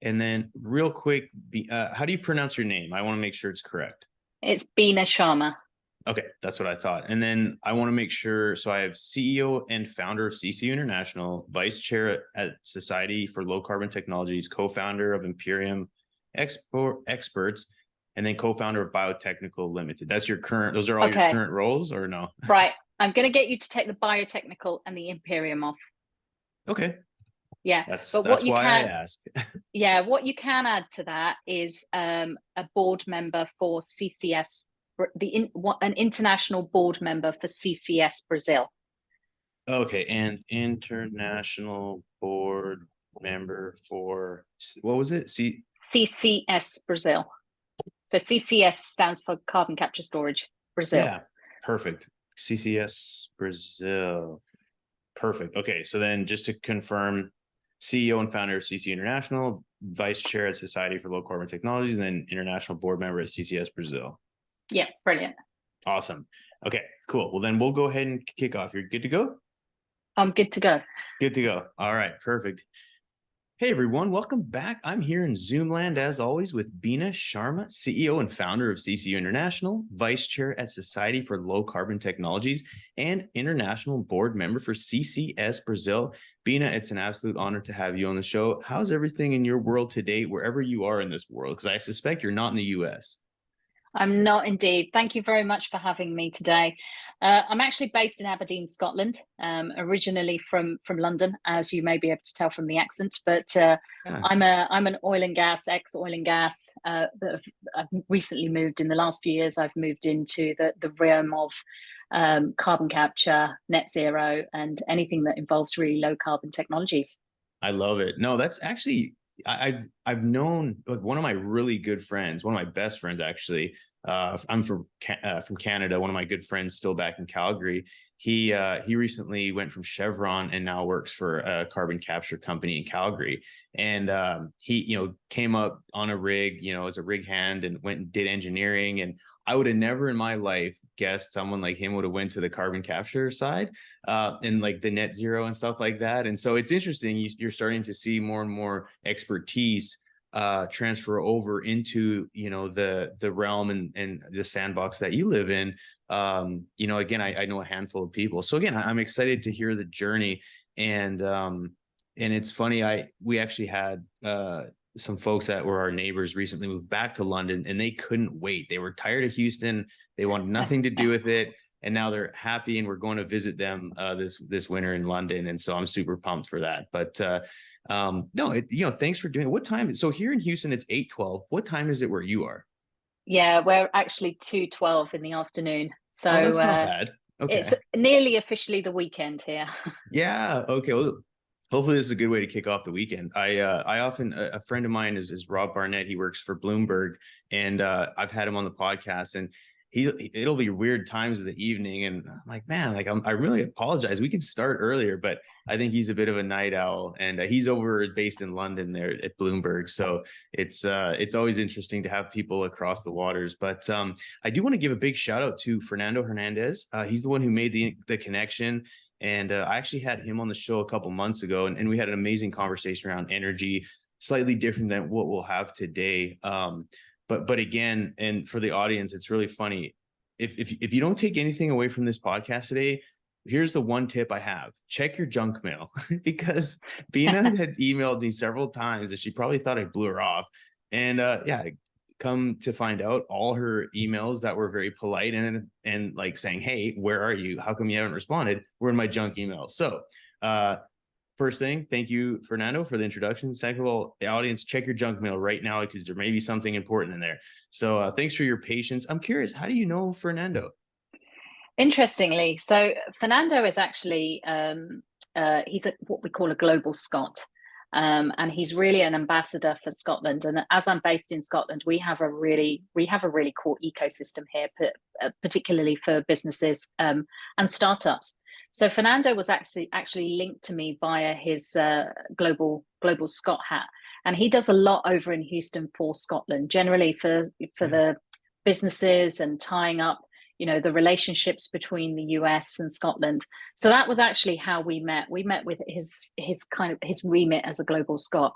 And then real quick, how do you pronounce your name? I want to make sure it's correct. It's Beena Sharma. Okay, that's what I thought. And then I want to make sure. So I have CEO and founder of CCU International, vice chair at Society for Low Carbon Technologies, co-founder of Imperium Experts, and then co-founder of Biotechnical Limited. That's your current. Those are all your current roles, or no? Right. I'm going to get you to take the biotechnical and the Imperium off. Okay. Yeah, that's what you why can, I ask. Yeah, what you can add to that is a board member for CCS, an international board member for CCS Brazil. Okay, and international board member for, what was it? CCS Brazil. So CCS stands for Carbon Capture Storage Brazil. Yeah, perfect. CCS Brazil. Perfect. Okay, so then just to confirm, CEO and founder of CCU International, vice chair at Society for Low Carbon Technologies, and then international board member at CCS Brazil. Yeah, brilliant. Awesome. Okay, cool. Well, then we'll go ahead and kick off. You're good to go? I'm good to go. Good to go. All right, perfect. Hey everyone, welcome back. I'm here in Zoom land as always with Beena Sharma, CEO and founder of CCU International, vice chair at Society for Low Carbon Technologies, and international board member for CCS Brazil. Beena, it's an absolute honor to have you on the show. How's everything in your world today, wherever you are in this world? Because I suspect you're not in the US. I'm not indeed. Thank you very much for having me today. I'm actually based in Aberdeen, Scotland, originally from London, as you may be able to tell from the accent. But I'm an oil and gas, ex-oil and gas. I've recently moved in the last few years. I've moved into the realm of carbon capture, net zero, and anything that involves really low carbon technologies. I love it. No, that's actually, I've known, like, one of my really good friends, one of my best friends actually. I'm from Canada. One of my good friends still back in Calgary. He recently went from Chevron and now works for a carbon capture company in Calgary. And he came up on a rig, as a rig hand, and went and did engineering. And I would have never in my life guessed someone like him would have went to the carbon capture side and like the net zero and stuff like that. And so it's interesting. You're starting to see more and more expertise transfer over into the realm and the sandbox that you live in. Again, I know a handful of people, so again, I'm excited to hear the journey. And it's funny, we actually had some folks that were our neighbors recently moved back to London, and they couldn't wait. They were tired of Houston. They wanted nothing to do with it. And now they're happy, and we're going to visit them this winter in London. And so I'm super pumped for that. But no, thanks for doing it. What time? So here in Houston, it's 8:12. What time is it where you are? Yeah, we're actually 2:12 in the afternoon. So that's not bad. Okay. It's nearly officially the weekend here. Yeah. Okay. Well, hopefully this is a good way to kick off the weekend. I often, a friend of mine is Rob Barnett. He works for Bloomberg, and I've had him on the podcast, and it'll be weird times of the evening, and I'm like, man, like I really apologize. We can start earlier, but I think he's a bit of a night owl, and he's based in London there at Bloomberg. So it's always interesting to have people across the waters. But I do want to give a big shout out to Fernando Hernandez. He's the one who made the connection. And I actually had him on the show a couple months ago, and we had an amazing conversation around energy, slightly different than what we'll have today. But again, and for the audience, it's really funny. If you don't take anything away from this podcast today, here's the one tip I have: check your junk mail, because Beena had emailed me several times and she probably thought I blew her off. And come to find out, all her emails that were very polite and like saying, hey, where are you? How come you haven't responded? Were in my junk email. So first thing, thank you, Fernando, for the introduction. Second of all, the audience, check your junk mail right now, because there may be something important in there. So thanks for your patience. I'm curious, how do you know Fernando? Interestingly, so Fernando is actually he's what we call a global Scot. And he's really an ambassador for Scotland. And as I'm based in Scotland, we have a really cool ecosystem here, particularly for businesses and startups. So Fernando was actually linked to me via his global Scot hat, and he does a lot over in Houston for Scotland, generally for the businesses and tying up the relationships between the US and Scotland. So that was actually how we met. We met with his remit as a global Scot.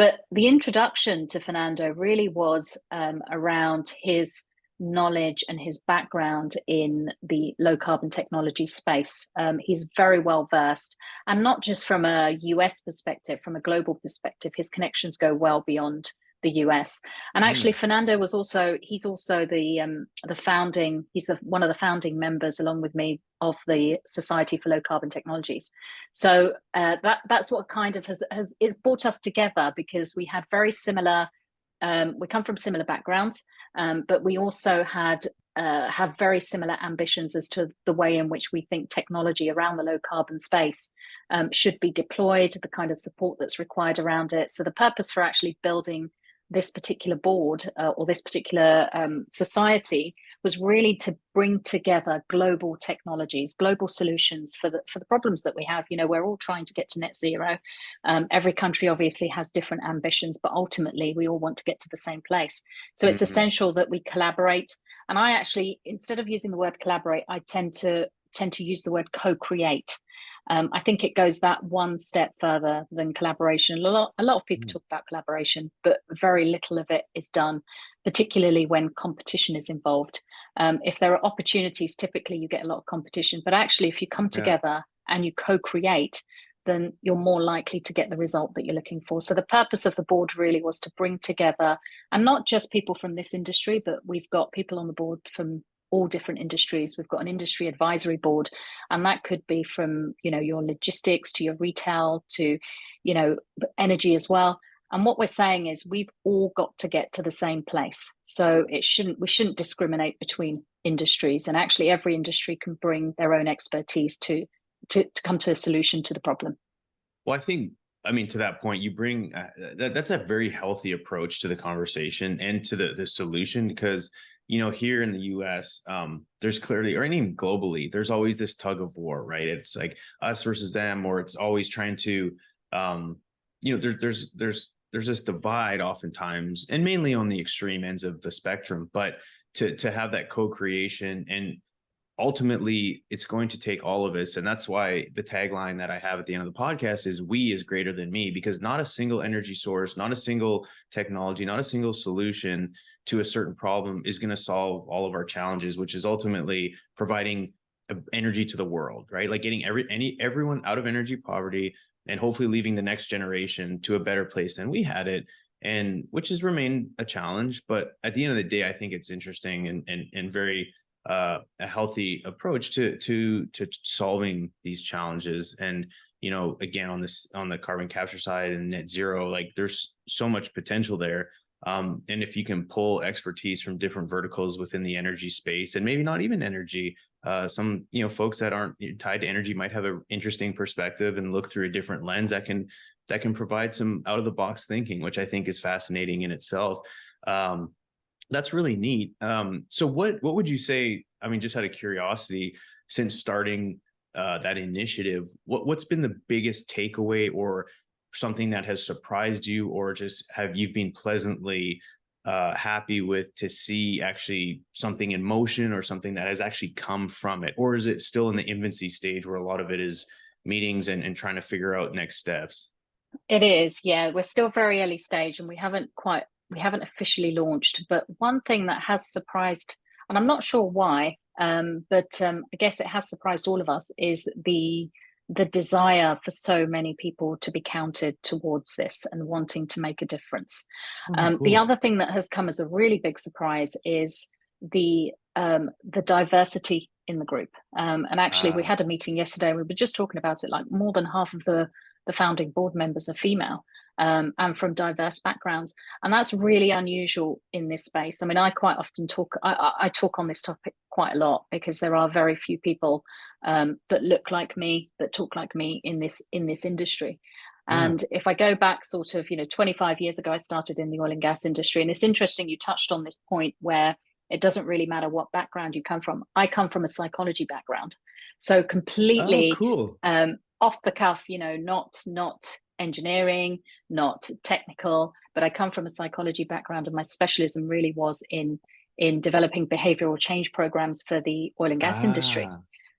But the introduction to Fernando really was around his knowledge and his background in the low carbon technology space. He's very well versed, and not just from a US perspective, from a global perspective, his connections go well beyond the US. And actually, Fernando was he's also the founding, one of the founding members along with me of the Society for Low Carbon Technologies. So that's what kind of has it's brought us together, because we had very similar, we come from similar backgrounds, but we also have very similar ambitions as to the way in which we think technology around the low carbon space should be deployed, the kind of support that's required around it. So the purpose for actually building this particular board or this particular society was really to bring together global technologies, global solutions for the problems that we have. You know, we're all trying to get to net zero. Every country obviously has different ambitions, but ultimately we all want to get to the same place. So it's essential that we collaborate. And I actually, instead of using the word collaborate, I tend to use the word co-create. I think it goes that one step further than collaboration. A lot of people talk about collaboration, but very little of it is done, particularly when competition is involved. If there are opportunities, typically you get a lot of competition, but actually if you come together and you co-create, then you're more likely to get the result that you're looking for. So the purpose of the board really was to bring together, and not just people from this industry, but we've got people on the board from all different industries. We've got an industry advisory board, and that could be from, you know, your logistics to your retail to, you know, energy as well. And what we're saying is we've all got to get to the same place. So we shouldn't discriminate between industries, and actually every industry can bring their own expertise to come to a solution to the problem. Well, I mean, to that point, you bring that's a very healthy approach to the conversation and to the solution, because, you know, here in the US, there's clearly, or even globally, there's always this tug of war, right? It's like us versus them, or it's always trying to, you know, there's this divide oftentimes, and mainly on the extreme ends of the spectrum. But to have that co-creation, and ultimately it's going to take all of us. And that's why the tagline that I have at the end of the podcast is "We is greater than me," because not a single energy source, not a single technology, not a single solution to a certain problem is going to solve all of our challenges, which is ultimately providing energy to the world, right? Like getting everyone out of energy poverty, and hopefully leaving the next generation to a better place than we had it. And which has remained a challenge, but at the end of the day, I think it's interesting and very a healthy approach to solving these challenges. And, you know, again, on the carbon capture side and net zero, like there's so much potential there. And if you can pull expertise from different verticals within the energy space, and maybe not even energy, some, you know, folks that aren't tied to energy might have an interesting perspective and look through a different lens that can provide some out of the box thinking, which I think is fascinating in itself. That's really neat. So what would you say, I mean, just out of curiosity, since starting that initiative, what's been the biggest takeaway, or something that has surprised you, or just have you been pleasantly happy with to see actually something in motion, or something that has actually come from it? Or is it still in the infancy stage where a lot of it is meetings and trying to figure out next steps? It is, yeah. We're still very early stage, and we haven't officially launched. But one thing that has surprised, and I'm not sure why, but I guess it has surprised all of us, is the desire for so many people to be counted towards this and wanting to make a difference. Oh, The cool. other thing that has come as a really big surprise is the diversity in the group. And actually, we had a meeting yesterday. We were just talking about it. Like more than half of the founding board members are female, and from diverse backgrounds, and that's really unusual in this space. I mean, I quite often talk. I talk on this topic quite a lot, because there are very few people that look like me, that talk like me in this industry. And if I go back sort of, 25 years ago, I started in the oil and gas industry, and it's interesting you touched on this point where it doesn't really matter what background you come from. I come from a psychology background, so Oh, completely cool. off the cuff, not engineering, not technical, but I come from a psychology background, and my specialism really was in developing behavioral change programs for the oil and gas industry.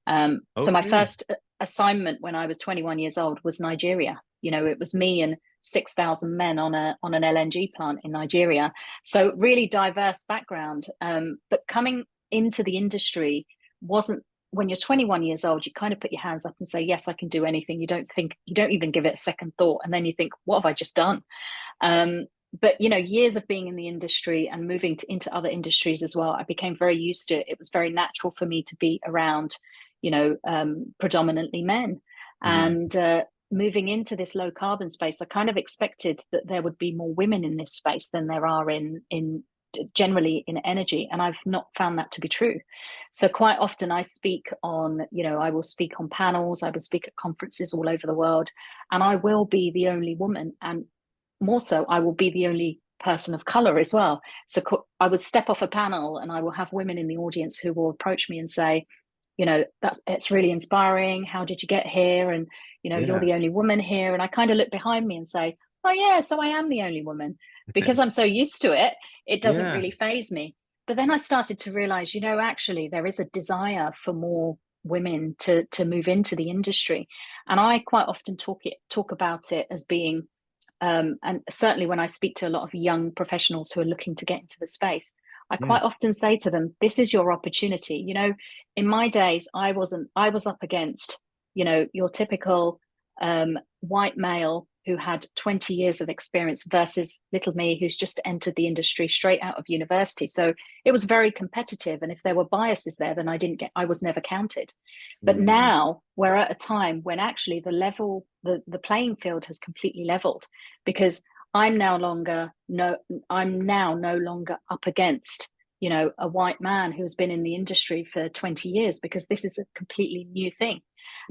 Ah, So my okay. first assignment when I was 21 years old was Nigeria. it was me and 6,000 men on an LNG plant in Nigeria. So really diverse background. But coming into the industry wasn't, when you're 21 years old, you kind of put your hands up and say, yes, I can do anything. You don't even give it a second thought. And then you think, what have I just done? But years of being in the industry and moving into other industries as well, I became very used to it. It was very natural for me to be around, predominantly men. And moving into this low carbon space, I kind of expected that there would be more women in this space than there are in generally in energy, and I've not found that to be true. So quite often I speak on, I will speak on panels, I will speak at conferences all over the world, and I will be the only woman, and more so, I will be the only person of color as well. So I would step off a panel and I will have women in the audience who will approach me and say, it's really inspiring. How did you get here? And, you're the only woman here. And I kind of look behind me and say, oh yeah, so I am the only woman. Because I'm so used to it, it doesn't really faze me. But then I started to realize, actually there is a desire for more women to move into the industry. And I quite often talk about it as being, and certainly when I speak to a lot of young professionals who are looking to get into the space, I quite often say to them, this is your opportunity. In my days, I was up against, your typical white male who had 20 years of experience versus little me who's just entered the industry straight out of university. So it was very competitive. And if there were biases there, then I was never counted. But now we're at a time when actually the playing field has completely leveled, because I'm now no longer up against, a white man who's been in the industry for 20 years, because this is a completely new thing.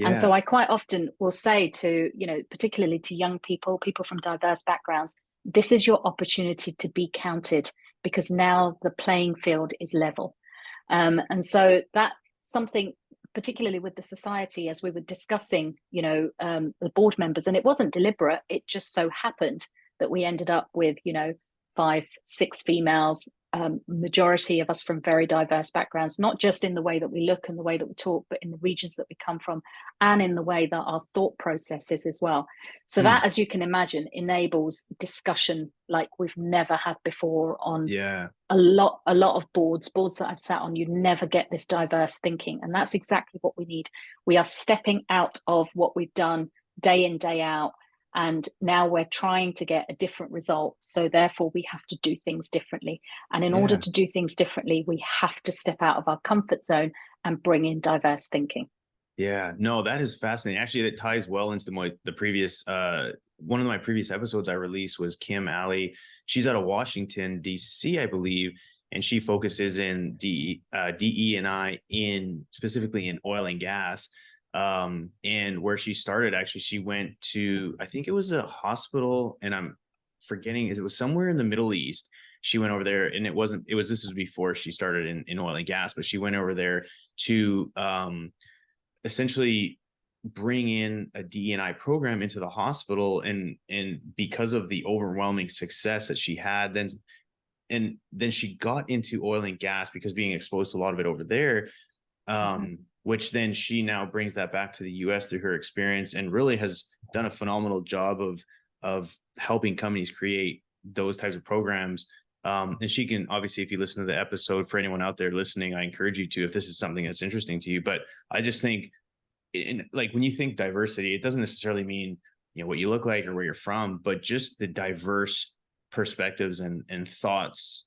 And so I quite often will say to, particularly to young people from diverse backgrounds, this is your opportunity to be counted, because now the playing field is level. And so that's something, particularly with the society, as we were discussing, the board members, and it wasn't deliberate, it just so happened that we ended up with, 5, 6 females, majority of us from very diverse backgrounds, not just in the way that we look and the way that we talk, but in the regions that we come from and in the way that our thought process is as well. So that, as you can imagine, enables discussion like we've never had before on a lot of boards that I've sat on. You never get this diverse thinking, and that's exactly what we need. We are stepping out of what we've done day in, day out, and now we're trying to get a different result. So therefore we have to do things differently. And in order to do things differently, we have to step out of our comfort zone and bring in diverse thinking. Yeah, no, that is fascinating. Actually, that ties well into the previous, one of my previous episodes I released was Kim Alley. She's out of Washington, DC, I believe. And she focuses in DE&I specifically in oil and gas. And where she started, actually, she went to, I think it was a hospital, and I'm forgetting, it was somewhere in the Middle East. She went over there, and this was before she started in oil and gas, but she went over there to essentially bring in a DE&I program into the hospital. And because of the overwhelming success that she had, then she got into oil and gas because being exposed to a lot of it over there, which then she now brings that back to the US through her experience, and really has done a phenomenal job of helping companies create those types of programs. And she can, obviously, if you listen to the episode, for anyone out there listening, I encourage you to, if this is something that's interesting to you. But I just think, like, when you think diversity, it doesn't necessarily mean, what you look like or where you're from, but just the diverse perspectives and thoughts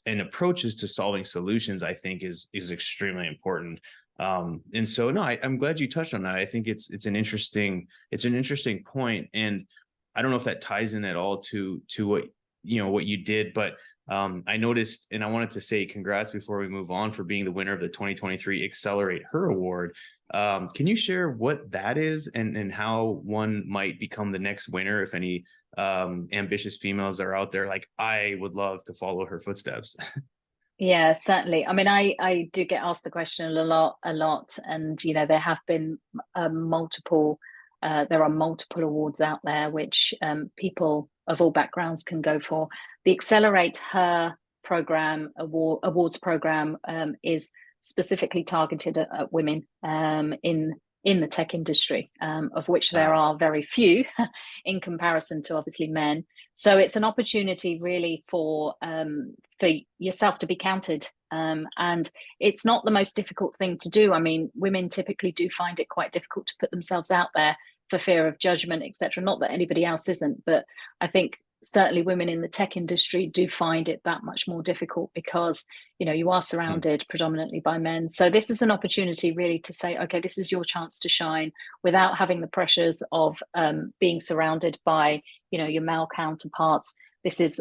and approaches to solving solutions, I think is extremely important. And so, no, I'm glad you touched on that. I think it's an interesting point. And I don't know if that ties in at all to what you did, but I noticed, and I wanted to say congrats before we move on, for being the winner of the 2023 Accelerate Her Award. Can you share what that is, and how one might become the next winner, if any ambitious females are out there like, I would love to follow her footsteps? Yeah, certainly. I mean, I do get asked the question a lot, and there have been multiple awards out there which people of all backgrounds can go for. The Accelerate Her program, awards program, is specifically targeted at women in in the tech industry, of which there are very few in comparison to obviously men. So it's an opportunity really for yourself to be counted. And it's not the most difficult thing to do. I mean, women typically do find it quite difficult to put themselves out there for fear of judgment, etc. Not that anybody else isn't, but I think certainly women in the tech industry do find it that much more difficult because, you are surrounded predominantly by men. So this is an opportunity really to say, okay, this is your chance to shine without having the pressures of being surrounded by, your male counterparts. This is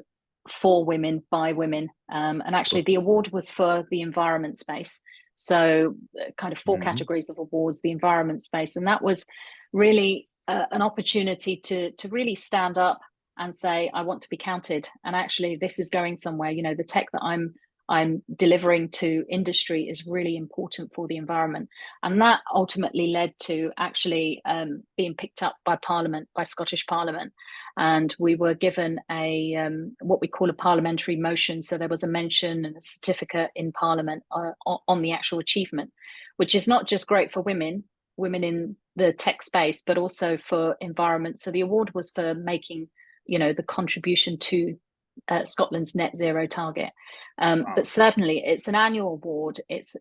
for women, by women. And actually the award was for the environment space. So kind of four categories of awards, the environment space. And that was really an opportunity to really stand up and say, I want to be counted. And actually, this is going somewhere. The tech that I'm delivering to industry is really important for the environment. And that ultimately led to actually being picked up by Parliament, by Scottish Parliament. And we were given a what we call a parliamentary motion. So there was a mention and a certificate in Parliament on the actual achievement, which is not just great for women in the tech space, but also for environment. So the award was for making the contribution to Scotland's net zero target. But certainly it's an annual award. It's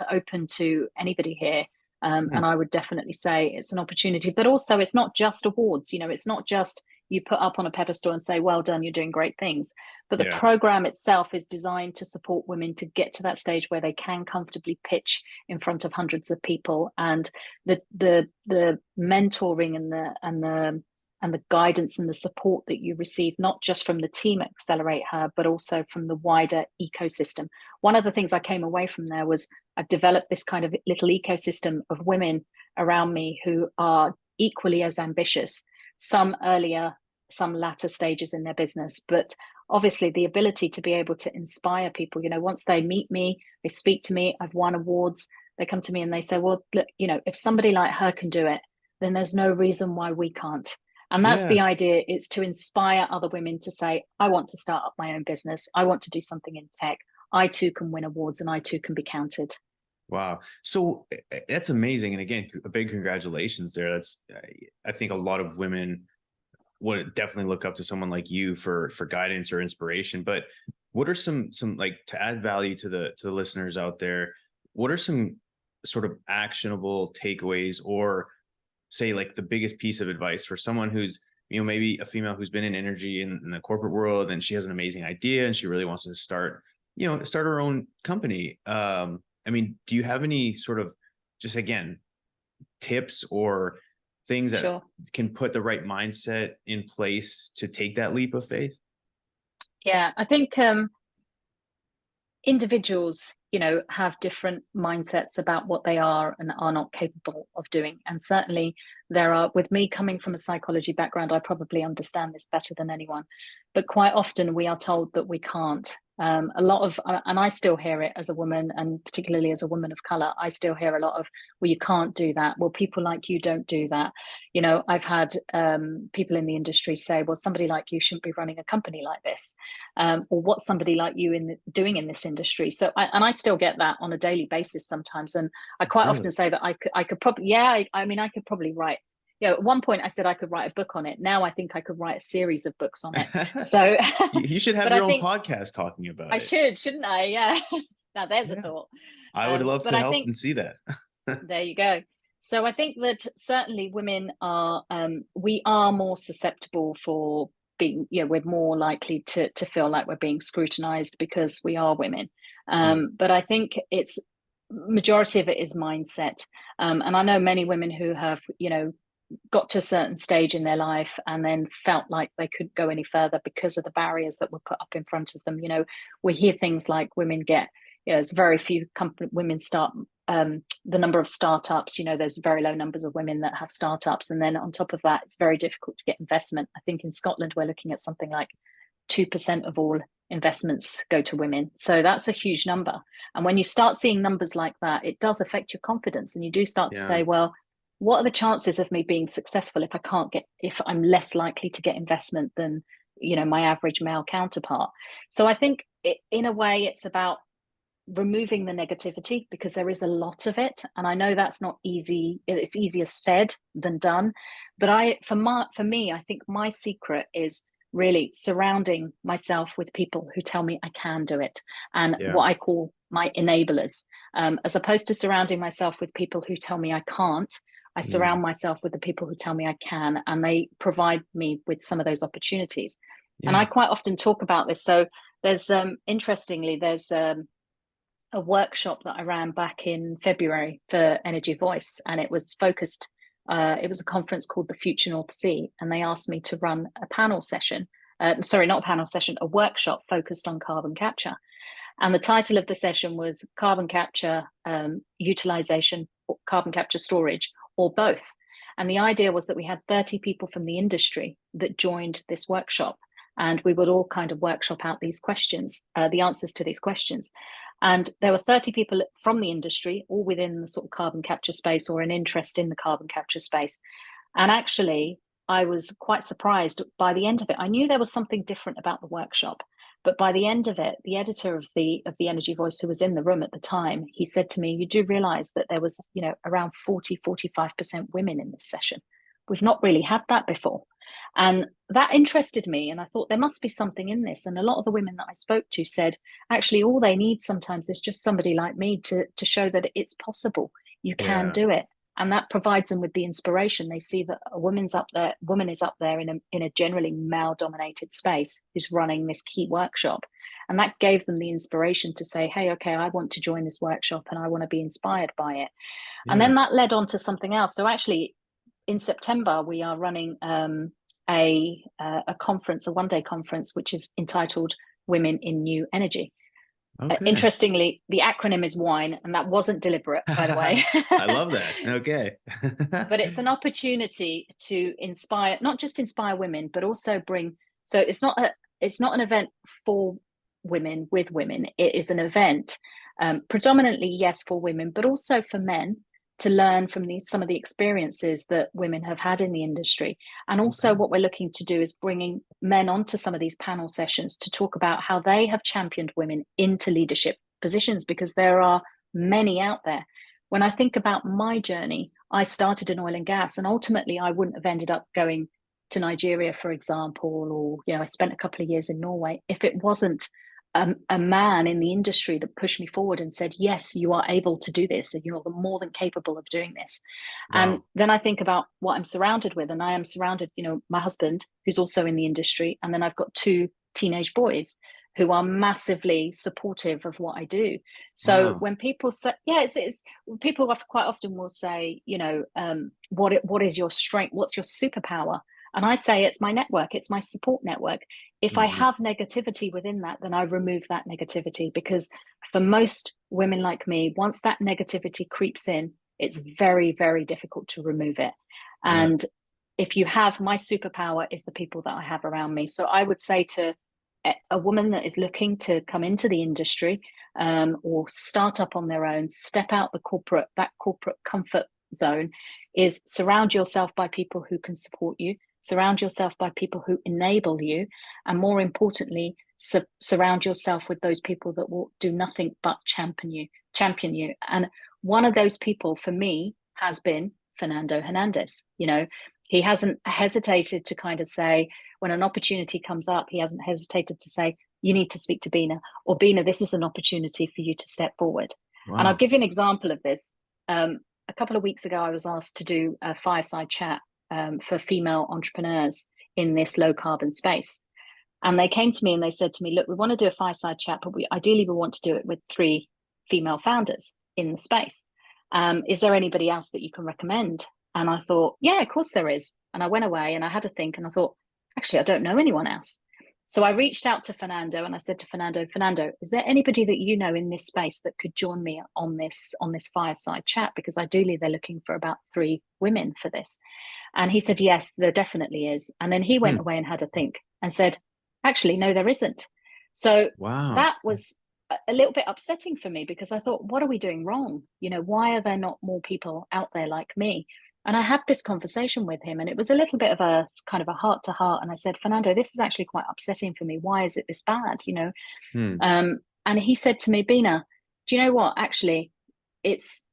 open to anybody here. And I would definitely say it's an opportunity, but also it's not just awards. It's not just you put up on a pedestal and say, well done, you're doing great things. But the program itself is designed to support women to get to that stage where they can comfortably pitch in front of hundreds of people. And the mentoring and the guidance and the support that you receive, not just from the team at Accelerate Her, but also from the wider ecosystem. One of the things I came away from there was I've developed this kind of little ecosystem of women around me who are equally as ambitious, some earlier, some latter stages in their business. But obviously the ability to be able to inspire people, once they meet me, they speak to me, I've won awards, they come to me and they say, well, look, if somebody like her can do it, then there's no reason why we can't. And that's the idea. It's to inspire other women to say, I want to start up my own business. I want to do something in tech. I too can win awards and I too can be counted. Wow. So that's amazing. And again, a big congratulations there. I think a lot of women would definitely look up to someone like you for guidance or inspiration. But what are some like, to add value to the listeners out there, what are some sort of actionable takeaways, or say like the biggest piece of advice for someone who's, maybe a female who's been in energy in the corporate world, and she has an amazing idea and she really wants to start her own company. I mean, do you have any sort of, just again, tips or things that can put the right mindset in place to take that leap of faith? Yeah, I think individuals, have different mindsets about what they are and are not capable of doing. And certainly there are, with me coming from a psychology background, I probably understand this better than anyone. But quite often we are told that we can't. A lot of, and I still hear it as a woman, and particularly as a woman of color, I still hear a lot of, well, you can't do that. Well, people like you don't do that. I've had people in the industry say, well, somebody like you shouldn't be running a company like this, or what's somebody like you doing in this industry. So, I still get that on a daily basis sometimes, and I quite often say that I could probably, I could probably write. At one point I said I could write a book on it. Now I think I could write a series of books on it. So you should have your own podcast talking about it. I should, shouldn't I? Yeah. Now there's a thought. I would love to help and see that. There you go. So I think that certainly women are, we are more susceptible for being, we're more likely to feel like we're being scrutinized because we are women. But I think it's, majority of it is mindset. And I know many women who have, got to a certain stage in their life and then felt like they couldn't go any further because of the barriers that were put up in front of them. We hear things like women get, there's very few women start, the number of startups, there's very low numbers of women that have startups. And then on top of that, it's very difficult to get investment. I think in Scotland, we're looking at something like 2% of all investments go to women. So that's a huge number. And when you start seeing numbers like that, it does affect your confidence. And you do start to say, well, what are the chances of me being successful if I'm less likely to get investment than, my average male counterpart? So I think in a way it's about removing the negativity, because there is a lot of it, and I know that's not easy. It's easier said than done. But for me, I think my secret is really surrounding myself with people who tell me I can do it, and Yeah. what I call my enablers, as opposed to surrounding myself with people who tell me I can't. I surround myself with the people who tell me I can, and they provide me with some of those opportunities. And I Yeah. quite often talk about this. So there's interestingly, there's a workshop that I ran back in February for Energy Voice, and it was focused. It was a conference called the Future North Sea, and they asked me to run a panel session. Sorry, not a panel session, a workshop focused on carbon capture. And the title of the session was Carbon Capture Utilization, or Carbon Capture Storage, or both. And the idea was that we had 30 people from the industry that joined this workshop, and we would all kind of workshop out these questions, the answers to these questions. And there were 30 people from the industry, all within the sort of carbon capture space or an interest in the carbon capture space. And actually, I was quite surprised by the end of it. I knew there was something different about the workshop, but by the end of it, the editor of the Energy Voice, who was in the room at the time, he said to me, "You do realize that there was, around 40-45% women in this session. We've not really had that before." And that interested me. And I thought there must be something in this. And a lot of the women that I spoke to said, actually, all they need sometimes is just somebody like me to show that it's possible. You can Yeah. do it. And that provides them with the inspiration. They see that a woman is up there in a generally male-dominated space who's running this key workshop. And that gave them the inspiration to say, hey, okay, I want to join this workshop and I want to be inspired by it. And Yeah. then that led on to something else. So actually, in September, we are running a conference, a one-day conference, which is entitled Women in New Energy. Okay. Interestingly, the acronym is WINE, and that wasn't deliberate, by the way. I love that. Okay. But it's an opportunity to inspire, not just inspire women, but also bring. So it's not an event for women with women. It is an event predominantly, yes, for women, but also for men, to learn from some of the experiences that women have had in the industry. And also Okay. what we're looking to do is bringing men onto some of these panel sessions to talk about how they have championed women into leadership positions, because there are many out there. When I think about my journey, I started in oil and gas, and ultimately I wouldn't have ended up going to Nigeria, for example, or I spent a couple of years in Norway, if it wasn't a man in the industry that pushed me forward and said, yes, you are able to do this, and you're more than capable of doing this. And Wow. then I think about what I'm surrounded with, and I am surrounded, my husband, who's also in the industry, and then I've got two teenage boys who are massively supportive of what I do. So Wow. when people say, it's people quite often will say, what is your strength? What's your superpower? And I say it's my network, it's my support network. If I have negativity within that, then I remove that negativity, because for most women like me, once that negativity creeps in, it's very, very difficult to remove it. Yeah. And if you have, my superpower is the people that I have around me. So I would say to a woman that is looking to come into the industry, or start up on their own, step out that corporate comfort zone, is surround yourself by people who can support you. Surround yourself by people who enable you, and more importantly, surround yourself with those people that will do nothing but champion you. And one of those people for me has been Fernando Hernandez. He hasn't hesitated to kind of say, when an opportunity comes up, he hasn't hesitated to say, you need to speak to Beena, or Beena, this is an opportunity for you to step forward. Wow. And I'll give you an example of this. A couple of weeks ago, I was asked to do a fireside chat for female entrepreneurs in this low carbon space. And they came to me and they said to me, look, we want to do a fireside chat, but we want to do it with 3 female founders in the space. Is there anybody else that you can recommend? And I thought, yeah, of course there is. And I went away and I had to think, and I thought, actually, I don't know anyone else. So I reached out to Fernando and I said to Fernando, is there anybody that you know in this space that could join me on this fireside chat? Because ideally they're looking for about 3 women for this. And he said, yes, there definitely is. And then he went away and had a think and said, actually, no, there isn't. So Wow. that was a little bit upsetting for me, because I thought, what are we doing wrong? Why are there not more people out there like me? And I had this conversation with him, and it was a little bit of a kind of a heart to heart. And I said, Fernando, this is actually quite upsetting for me. Why is it this bad? And he said to me, Beena, do you know what? Actually, it's,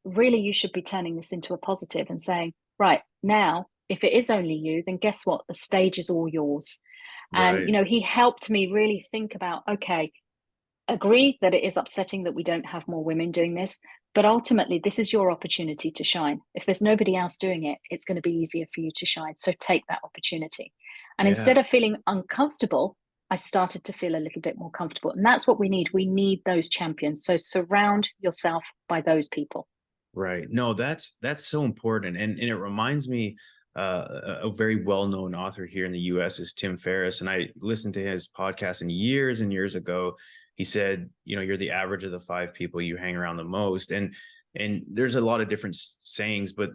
really you should be turning this into a positive and saying, right, now, if it is only you, then guess what? The stage is all yours. And, Right. he helped me really think about, okay, agree that it is upsetting that we don't have more women doing this, but ultimately this is your opportunity to shine. If there's nobody else doing it, it's going to be easier for you to shine. So take that opportunity. And instead Yeah. of feeling uncomfortable, I started to feel a little bit more comfortable. And that's what we need. We need those champions. So surround yourself by those people. Right. No, that's so important. And it reminds me a very well-known author here in the US is Tim Ferriss. And I listened to his podcast and years ago. He said, you're the average of the five people you hang around the most. And there's a lot of different sayings, but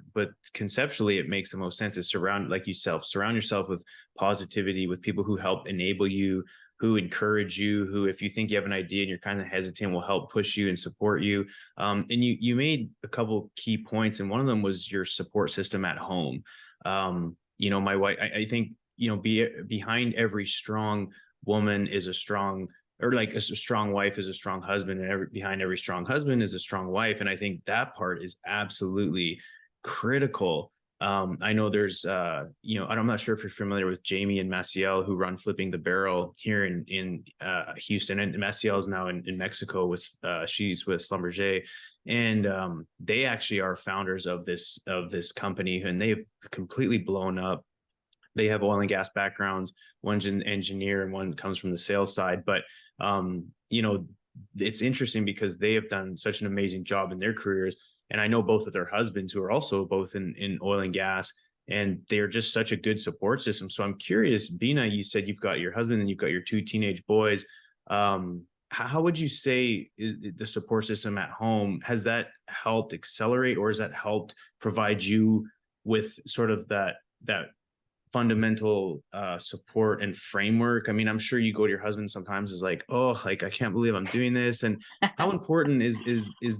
conceptually it makes the most sense is surround yourself with positivity, with people who help enable you, who encourage you, who, if you think you have an idea and you're kind of hesitant, will help push you and support you. And you made a couple key points, and one of them was your support system at home. My wife, I think, behind every strong woman is a strong, or like a strong wife is a strong husband, and behind every strong husband is a strong wife. And I think that part is absolutely critical. I know there's, I'm not sure if you're familiar with Jamie and Maciel, who run Flipping the Barrel here in Houston, and Maciel is now in Mexico with, she's with Schlumberger, and they actually are founders of this company, and they've completely blown up. They have oil and gas backgrounds. One's an engineer and one comes from the sales side. But, it's interesting because they have done such an amazing job in their careers. And I know both of their husbands who are also both in oil and gas, and they're just such a good support system. So I'm curious, Beena, you said you've got your husband and you've got your two teenage boys. How would you say the support system at home, has that helped accelerate, or has that helped provide you with sort of that fundamental support and framework? I mean, I'm sure you go to your husband sometimes is like, oh, like, I can't believe I'm doing this. And how important is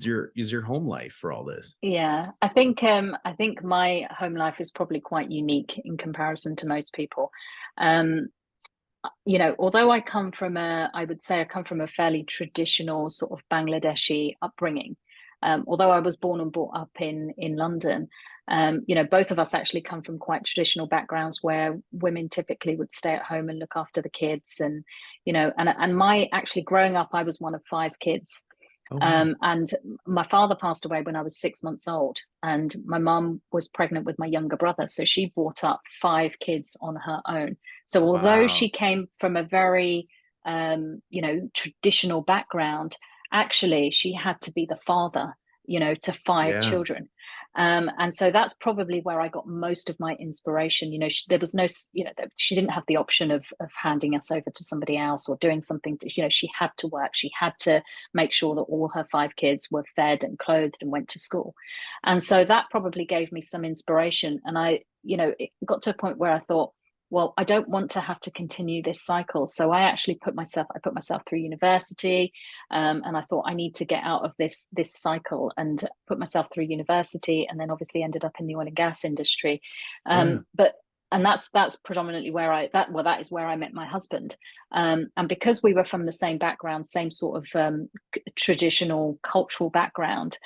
your home life for all this? Yeah, I think my home life is probably quite unique in comparison to most people. Um, although I would say I come from a fairly traditional sort of Bangladeshi upbringing. Although I was born and brought up in London, both of us actually come from quite traditional backgrounds where women typically would stay at home and look after the kids, and my actually growing up, I was one of five kids. Oh, wow. And my father passed away when I was 6 months old, and my mum was pregnant with my younger brother. So she brought up five kids on her own. So although she Wow. came from a very, traditional background, actually she had to be the father, to five Yeah. children. And so that's probably where I got most of my inspiration. There was no, she didn't have the option of handing us over to somebody else or doing something. She had to work. She had to make sure that all her five kids were fed and clothed and went to school. And so that probably gave me some inspiration. And it got to a point where I thought, well, I don't want to have to continue this cycle. So I actually put myself through university, and I thought I need to get out of this cycle, and put myself through university, and then obviously ended up in the oil and gas industry. Yeah. But and that's predominantly that is where I met my husband, and because we were from the same background, same sort of traditional cultural background,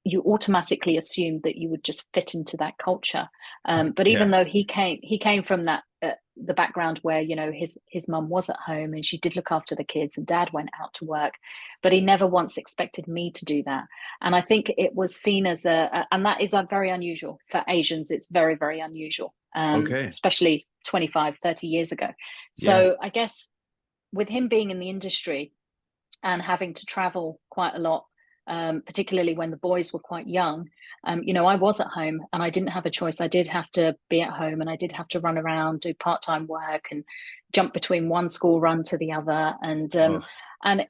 you automatically assumed that you would just fit into that culture. But even Yeah. though he came from that the background where his mum was at home and she did look after the kids and dad went out to work, but he never once expected me to do that. And I think it was seen as and that is very unusual for Asians. It's very, very unusual, Okay. especially 25, 30 years ago. Yeah. So I guess with him being in the industry and having to travel quite a lot, particularly when the boys were quite young, I was at home and I didn't have a choice. I did have to be at home and I did have to run around, do part-time work and jump between one school run to the other. Oh, And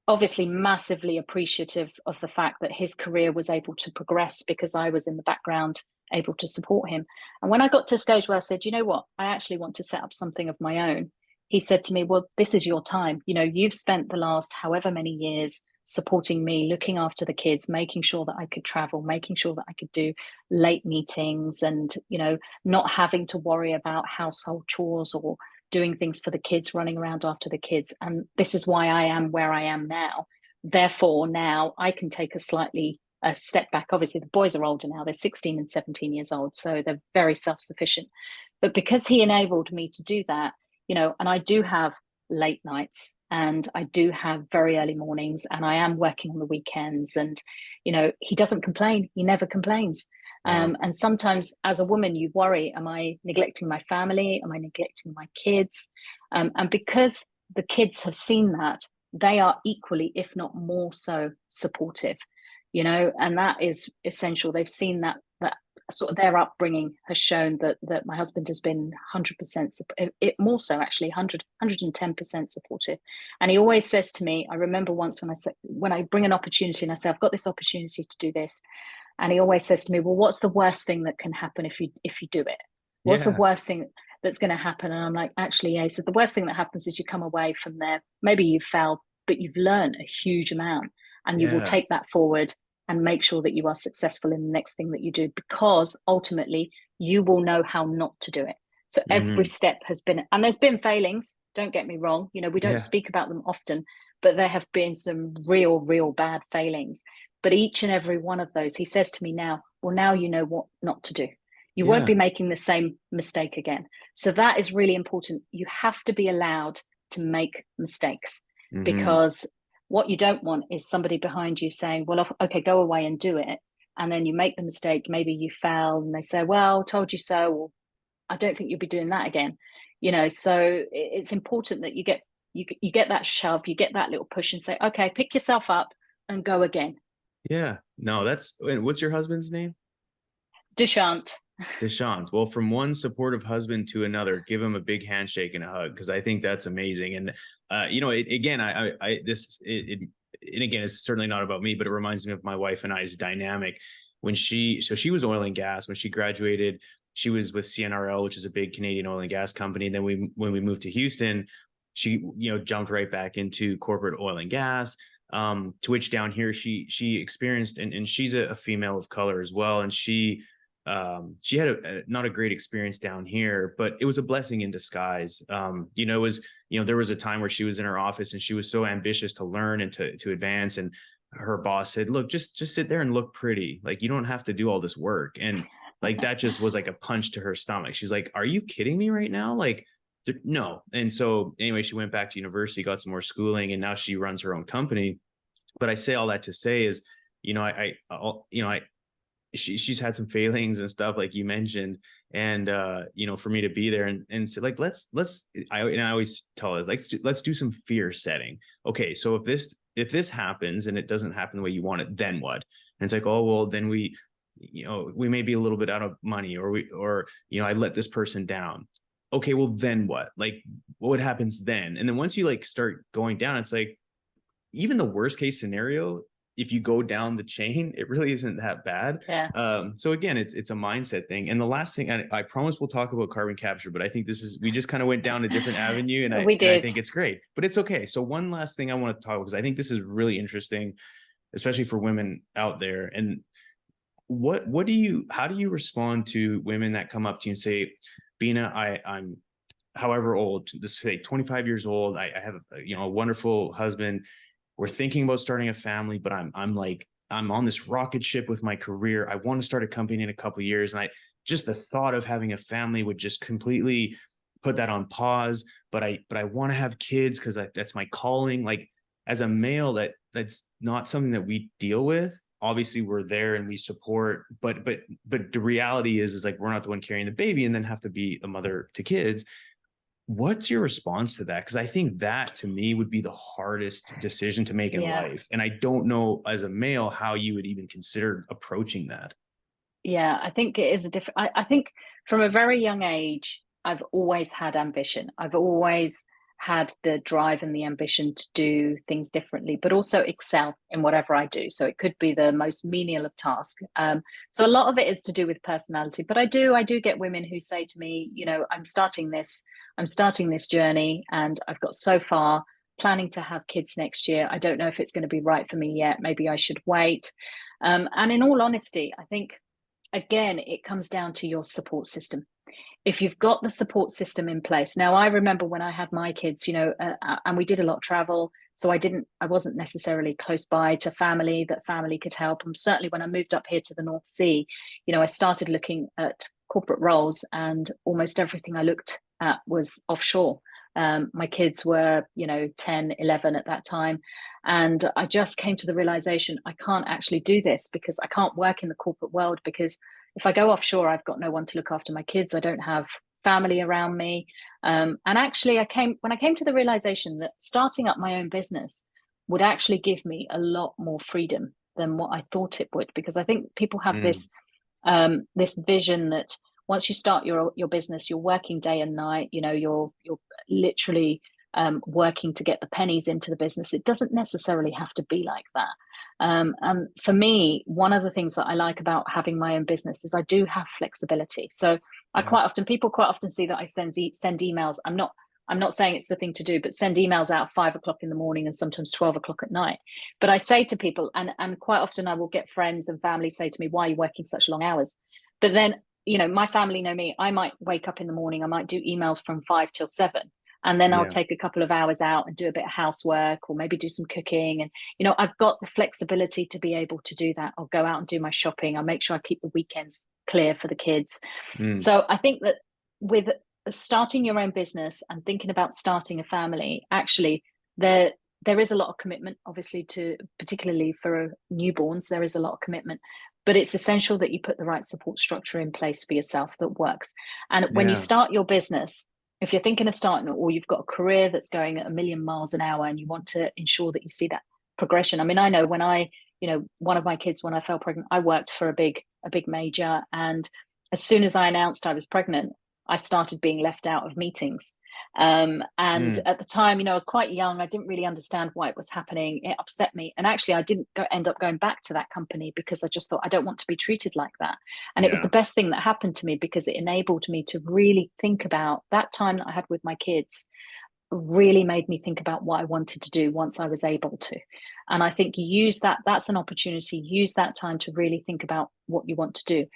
obviously massively appreciative of the fact that his career was able to progress because I was in the background able to support him. And when I got to a stage where I said, you know what, I actually want to set up something of my own, he said to me, well, this is your time. You've spent the last however many years supporting me, looking after the kids, making sure that I could travel, making sure that I could do late meetings and, not having to worry about household chores or doing things for the kids, running around after the kids. And this is why I am where I am now. Therefore, now I can take a step back. Obviously, the boys are older now, they're 16 and 17 years old, so they're very self-sufficient. But because he enabled me to do that, and I do have late nights and I do have very early mornings, and I am working on the weekends, and he doesn't complain. He never complains. Wow. And sometimes as a woman, you worry, am I neglecting my family? Am I neglecting my kids? And because the kids have seen that, they are equally, if not more so, supportive, and that is essential. They've seen that sort of their upbringing has shown that my husband has been 100%, it more so actually 110% supportive. And he always says to me, I remember once when I bring an opportunity and I say, I've got this opportunity to do this. And he always says to me, well, what's the worst thing that can happen if you do it? What's the Yeah. worst thing that's going to happen? And I'm like, actually, yeah. So the worst thing that happens is you come away from there. Maybe you fell, but you've learned a huge amount, and you will Yeah. take that forward and make sure that you are successful in the next thing that you do, because ultimately you will know how not to do it. So every Hmm. step has been, and there's been failings, don't get me wrong, we don't Yeah. speak about them often, but there have been some real bad failings. But each and every one of those, he says to me now, well, now you know what not to do. You won't Yeah. be making the same mistake again. So that is really important. You have to be allowed to make mistakes, Hmm. because what you don't want is somebody behind you saying, well, okay, go away and do it. And then you make the mistake, maybe you fail, and they say, well, told you so, or I don't think you'll be doing that again. So it's important that you get that shove, you get that little push and say, okay, pick yourself up and go again. Yeah. No, what's your husband's name? Deshant. Deshant. Well, from one supportive husband to another, give him a big handshake and a hug, because I think that's amazing. And again, and again, it's certainly not about me, but it reminds me of my wife and I's dynamic. She was oil and gas when she graduated. She was with CNRL, which is a big Canadian oil and gas company. And then when we moved to Houston, she jumped right back into corporate oil and gas. To which down here she experienced, and she's a female of color as well, and she had not a great experience down here, but it was a blessing in disguise. It was, there was a time where she was in her office and she was so ambitious to learn and to advance. And her boss said, look, just sit there and look pretty. Like, you don't have to do all this work. And like, that just was like a punch to her stomach. She's like, are you kidding me right now? Like, no. And so anyway, she went back to university, got some more schooling, and now she runs her own company. But I say all that to say is, she's had some failings and stuff like you mentioned, and for me to be there and say, like, I always tell us, like, let's do some fear setting. Okay, so if this happens and it doesn't happen the way you want it, then what? And it's like, oh well, then we may be a little bit out of money, or I let this person down. Okay, well then what? Like, what happens then? And then once you like start going down, it's like, even the worst case scenario, if you go down the chain, it really isn't that bad. Yeah. So again, it's a mindset thing. And the last thing, I promise we'll talk about carbon capture, but I think we just kind of went down a different avenue, and We I did. think it's great, but it's okay. So one last thing I want to talk about, because I think this is really interesting, especially for women out there. And how do you respond to women that come up to you and say, Beena, I'm however old, let's say 25 years old. I have a wonderful husband. We're thinking about starting a family, but I'm on this rocket ship with my career. I want to start a company in a couple of years. And just the thought of having a family would just completely put that on pause. But I want to have kids because that's my calling. Like, as a male, that's not something that we deal with. Obviously we're there and we support, but the reality is like, we're not the one carrying the baby and then have to be a mother to kids. What's your response to that? Because I think that to me would be the hardest decision to make in Yeah. life. And I don't know as a male how you would even consider approaching that. Yeah, I think it is a different. I think from a very young age, I've always had ambition. I've always had the drive and the ambition to do things differently, but also excel in whatever I do. So it could be the most menial of tasks. So a lot of it is to do with personality. But I do get women who say to me, I'm starting this journey, and I've got so far, planning to have kids next year. I don't know if it's going to be right for me yet. Maybe I should wait. And in all honesty, I think, again, it comes down to your support system. if you've got the support system in place. Now, I remember when I had my kids, and we did a lot of travel. So I wasn't necessarily close by to family that family could help. And certainly when I moved up here to the North Sea, I started looking at corporate roles, and almost everything I looked at was offshore. My kids were, 10, 11 at that time. And I just came to the realization I can't actually do this, because I can't work in the corporate world, because if I go offshore, I've got no one to look after my kids. I don't have family around me. And actually, when I came to the realization that starting up my own business would actually give me a lot more freedom than what I thought it would, because I think people have this vision that once you start your business, you're working day and night. You're literally working to get the pennies into the business. It doesn't necessarily have to be like that. And for me, one of the things that I like about having my own business is I do have flexibility. So people quite often see that I send emails. I'm not saying it's the thing to do, but send emails out at 5 o'clock in the morning and sometimes 12 o'clock at night. But I say to people, and quite often I will get friends and family say to me, why are you working such long hours? But then, my family know me. I might wake up in the morning, I might do emails from 5 till 7. And then I'll take a couple of hours out and do a bit of housework, or maybe do some cooking. And, I've got the flexibility to be able to do that. I'll go out and do my shopping. I'll make sure I keep the weekends clear for the kids. So I think that with starting your own business and thinking about starting a family, actually, there is a lot of commitment, obviously, particularly for newborns, there is a lot of commitment. But it's essential that you put the right support structure in place for yourself that works. And when you start your business, if you're thinking of starting, or you've got a career that's going at 1,000,000 miles an hour and you want to ensure that you see that progression. I mean, I know when one of my kids, when I fell pregnant, I worked for a big major. And as soon as I announced I was pregnant, I started being left out of meetings. And at the time, I was quite young. I didn't really understand why it was happening. It upset me. And actually, I didn't end up going back to that company, because I just thought, I don't want to be treated like that. And it was the best thing that happened to me, because it enabled me to really think about that time that I had with my kids. Really made me think about what I wanted to do once I was able to. And I think that's an opportunity. Use that time to really think about what you want to do.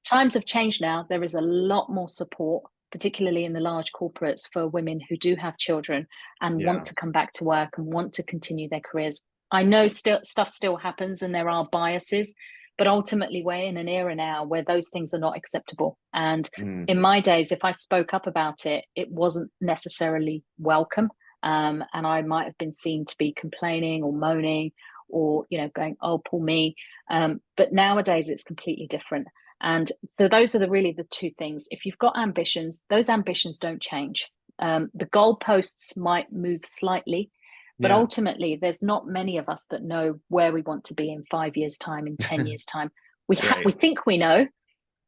Times have changed now. There is a lot more support, particularly in the large corporates, for women who do have children and want to come back to work and want to continue their careers. I know stuff still happens and there are biases, but ultimately we're in an era now where those things are not acceptable. And in my days, if I spoke up about it, it wasn't necessarily welcome. And I might have been seen to be complaining or moaning, or, going, oh, poor me. But nowadays it's completely different. And so those are really the two things. If you've got ambitions, those ambitions don't change. The goalposts might move slightly, but ultimately there's not many of us that know where we want to be in 5 years' time, in 10 years' time. We think we know,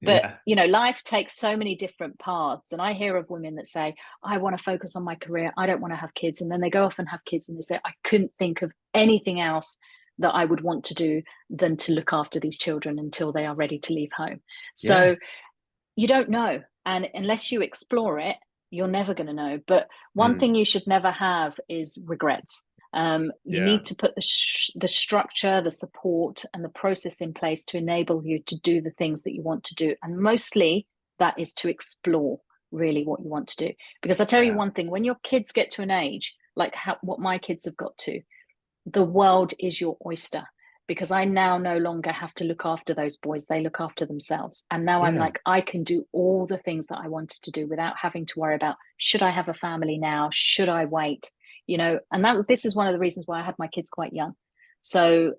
but life takes so many different paths. And I hear of women that say, I want to focus on my career, I don't want to have kids. And then they go off and have kids and they say, I couldn't think of anything else that I would want to do than to look after these children until they are ready to leave home. So you don't know. And unless you explore it, you're never going to know. But one thing you should never have is regrets. You need to put the structure, the support, and the process in place to enable you to do the things that you want to do. And mostly that is to explore really what you want to do. Because I tell you one thing, when your kids get to an age like what my kids have got to, the world is your oyster, because I now no longer have to look after those boys. They look after themselves. And now I'm like, I can do all the things that I wanted to do without having to worry about, should I have a family now? Should I wait? And this is one of the reasons why I had my kids quite young. So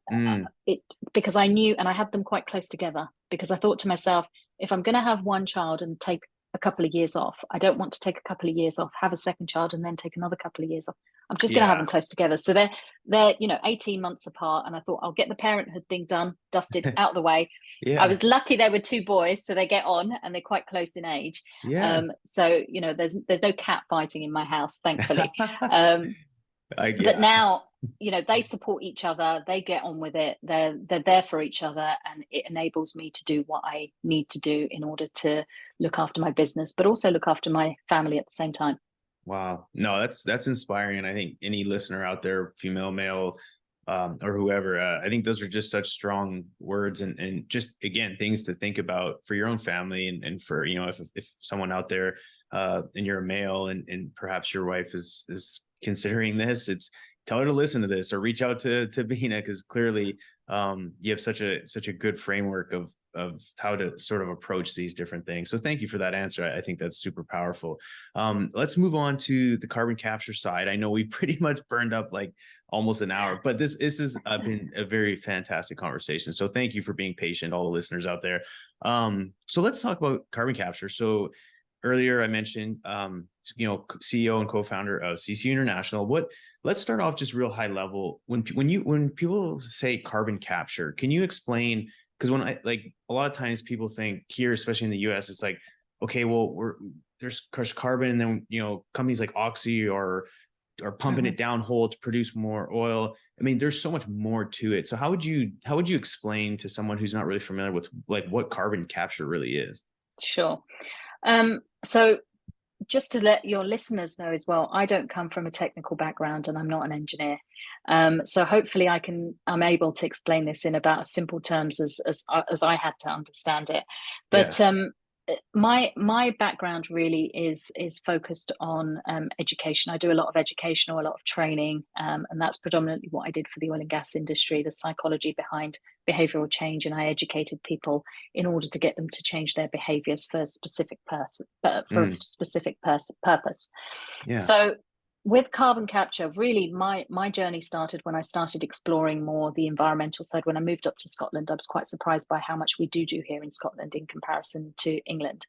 because I knew, and I had them quite close together, because I thought to myself, if I'm going to have one child and take a couple of years off, I don't want to take a couple of years off, have a second child, and then take another couple of years off. I'm just going to have them close together. So they're 18 months apart. And I thought, I'll get the parenthood thing done, dusted, out of the way. I was lucky there were two boys, so they get on and they're quite close in age. So, there's no cat fighting in my house, thankfully. But now, they support each other, they get on with it, they're there for each other, and it enables me to do what I need to do in order to look after my business, but also look after my family at the same time. Wow. No, that's inspiring. And I think any listener out there, female, male, or whoever. I think those are just such strong words, and just, again, things to think about for your own family, and for, if someone out there, and you're a male, and perhaps your wife is considering this, tell her to listen to this, or reach out to Beena, because clearly you have such a good framework of how to sort of approach these different things. So thank you for that answer. I think that's super powerful. Let's move on to the carbon capture side. I know we pretty much burned up like almost an hour, but this has been a very fantastic conversation. So thank you for being patient, all the listeners out there. So let's talk about carbon capture. So earlier I mentioned, CEO and co-founder of CCU International. Let's start off just real high level. When people say carbon capture, can you explain? Because when a lot of times people think here, especially in the US, it's like, okay, well, there's crushed carbon, and then, companies like Oxy are pumping it down hole to produce more oil. I mean, there's so much more to it. So how would you explain to someone who's not really familiar with like what carbon capture really is? Sure. So just to let your listeners know as well, I don't come from a technical background, and I'm not an engineer. So hopefully I'm able to explain this in about as simple terms as I had to understand it. But my background really is focused on education. I do a lot of educational, a lot of training, and that's predominantly what I did for the oil and gas industry, the psychology behind behavioral change, and I educated people in order to get them to change their behaviors for a specific purpose. Yeah. So with carbon capture, really my journey started when I started exploring more the environmental side. When I moved up to Scotland, I was quite surprised by how much we do here in Scotland in comparison to England.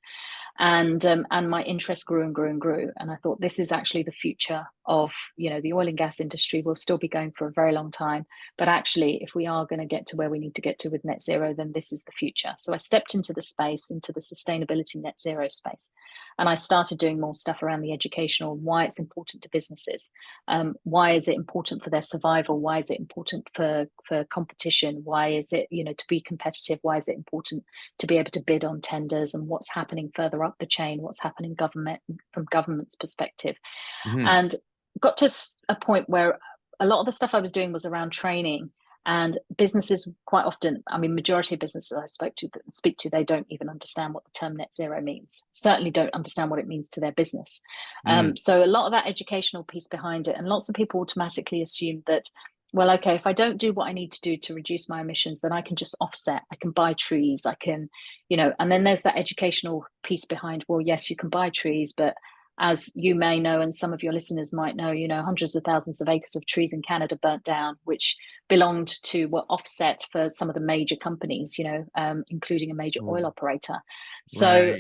And my interest grew and grew and grew. And I thought, this is actually the future of, the oil and gas industry will still be going for a very long time. But actually, if we are going to get to where we need to get to with net zero, then this is the future. So I stepped into the space, into the sustainability net zero space. And I started doing more stuff around the educational, why it's important to businesses. Why is it important for their survival? Why is it important for competition? Why is it, to be competitive? Why is it important to be able to bid on tenders, and what's happening further up the chain? What's happening from government's perspective? And got to a point where a lot of the stuff I was doing was around training, and businesses quite often, majority of businesses I speak to, they don't even understand what the term net zero means. Certainly don't understand what it means to their business. So a lot of that educational piece behind it, and lots of people automatically assume that, well, okay, if I don't do what I need to do to reduce my emissions, then I can just offset. I can buy trees. I can, and then there's that educational piece behind, well, yes, you can buy trees, but as you may know, and some of your listeners might know, hundreds of thousands of acres of trees in Canada burnt down, which were offset for some of the major companies, including a major oil operator. So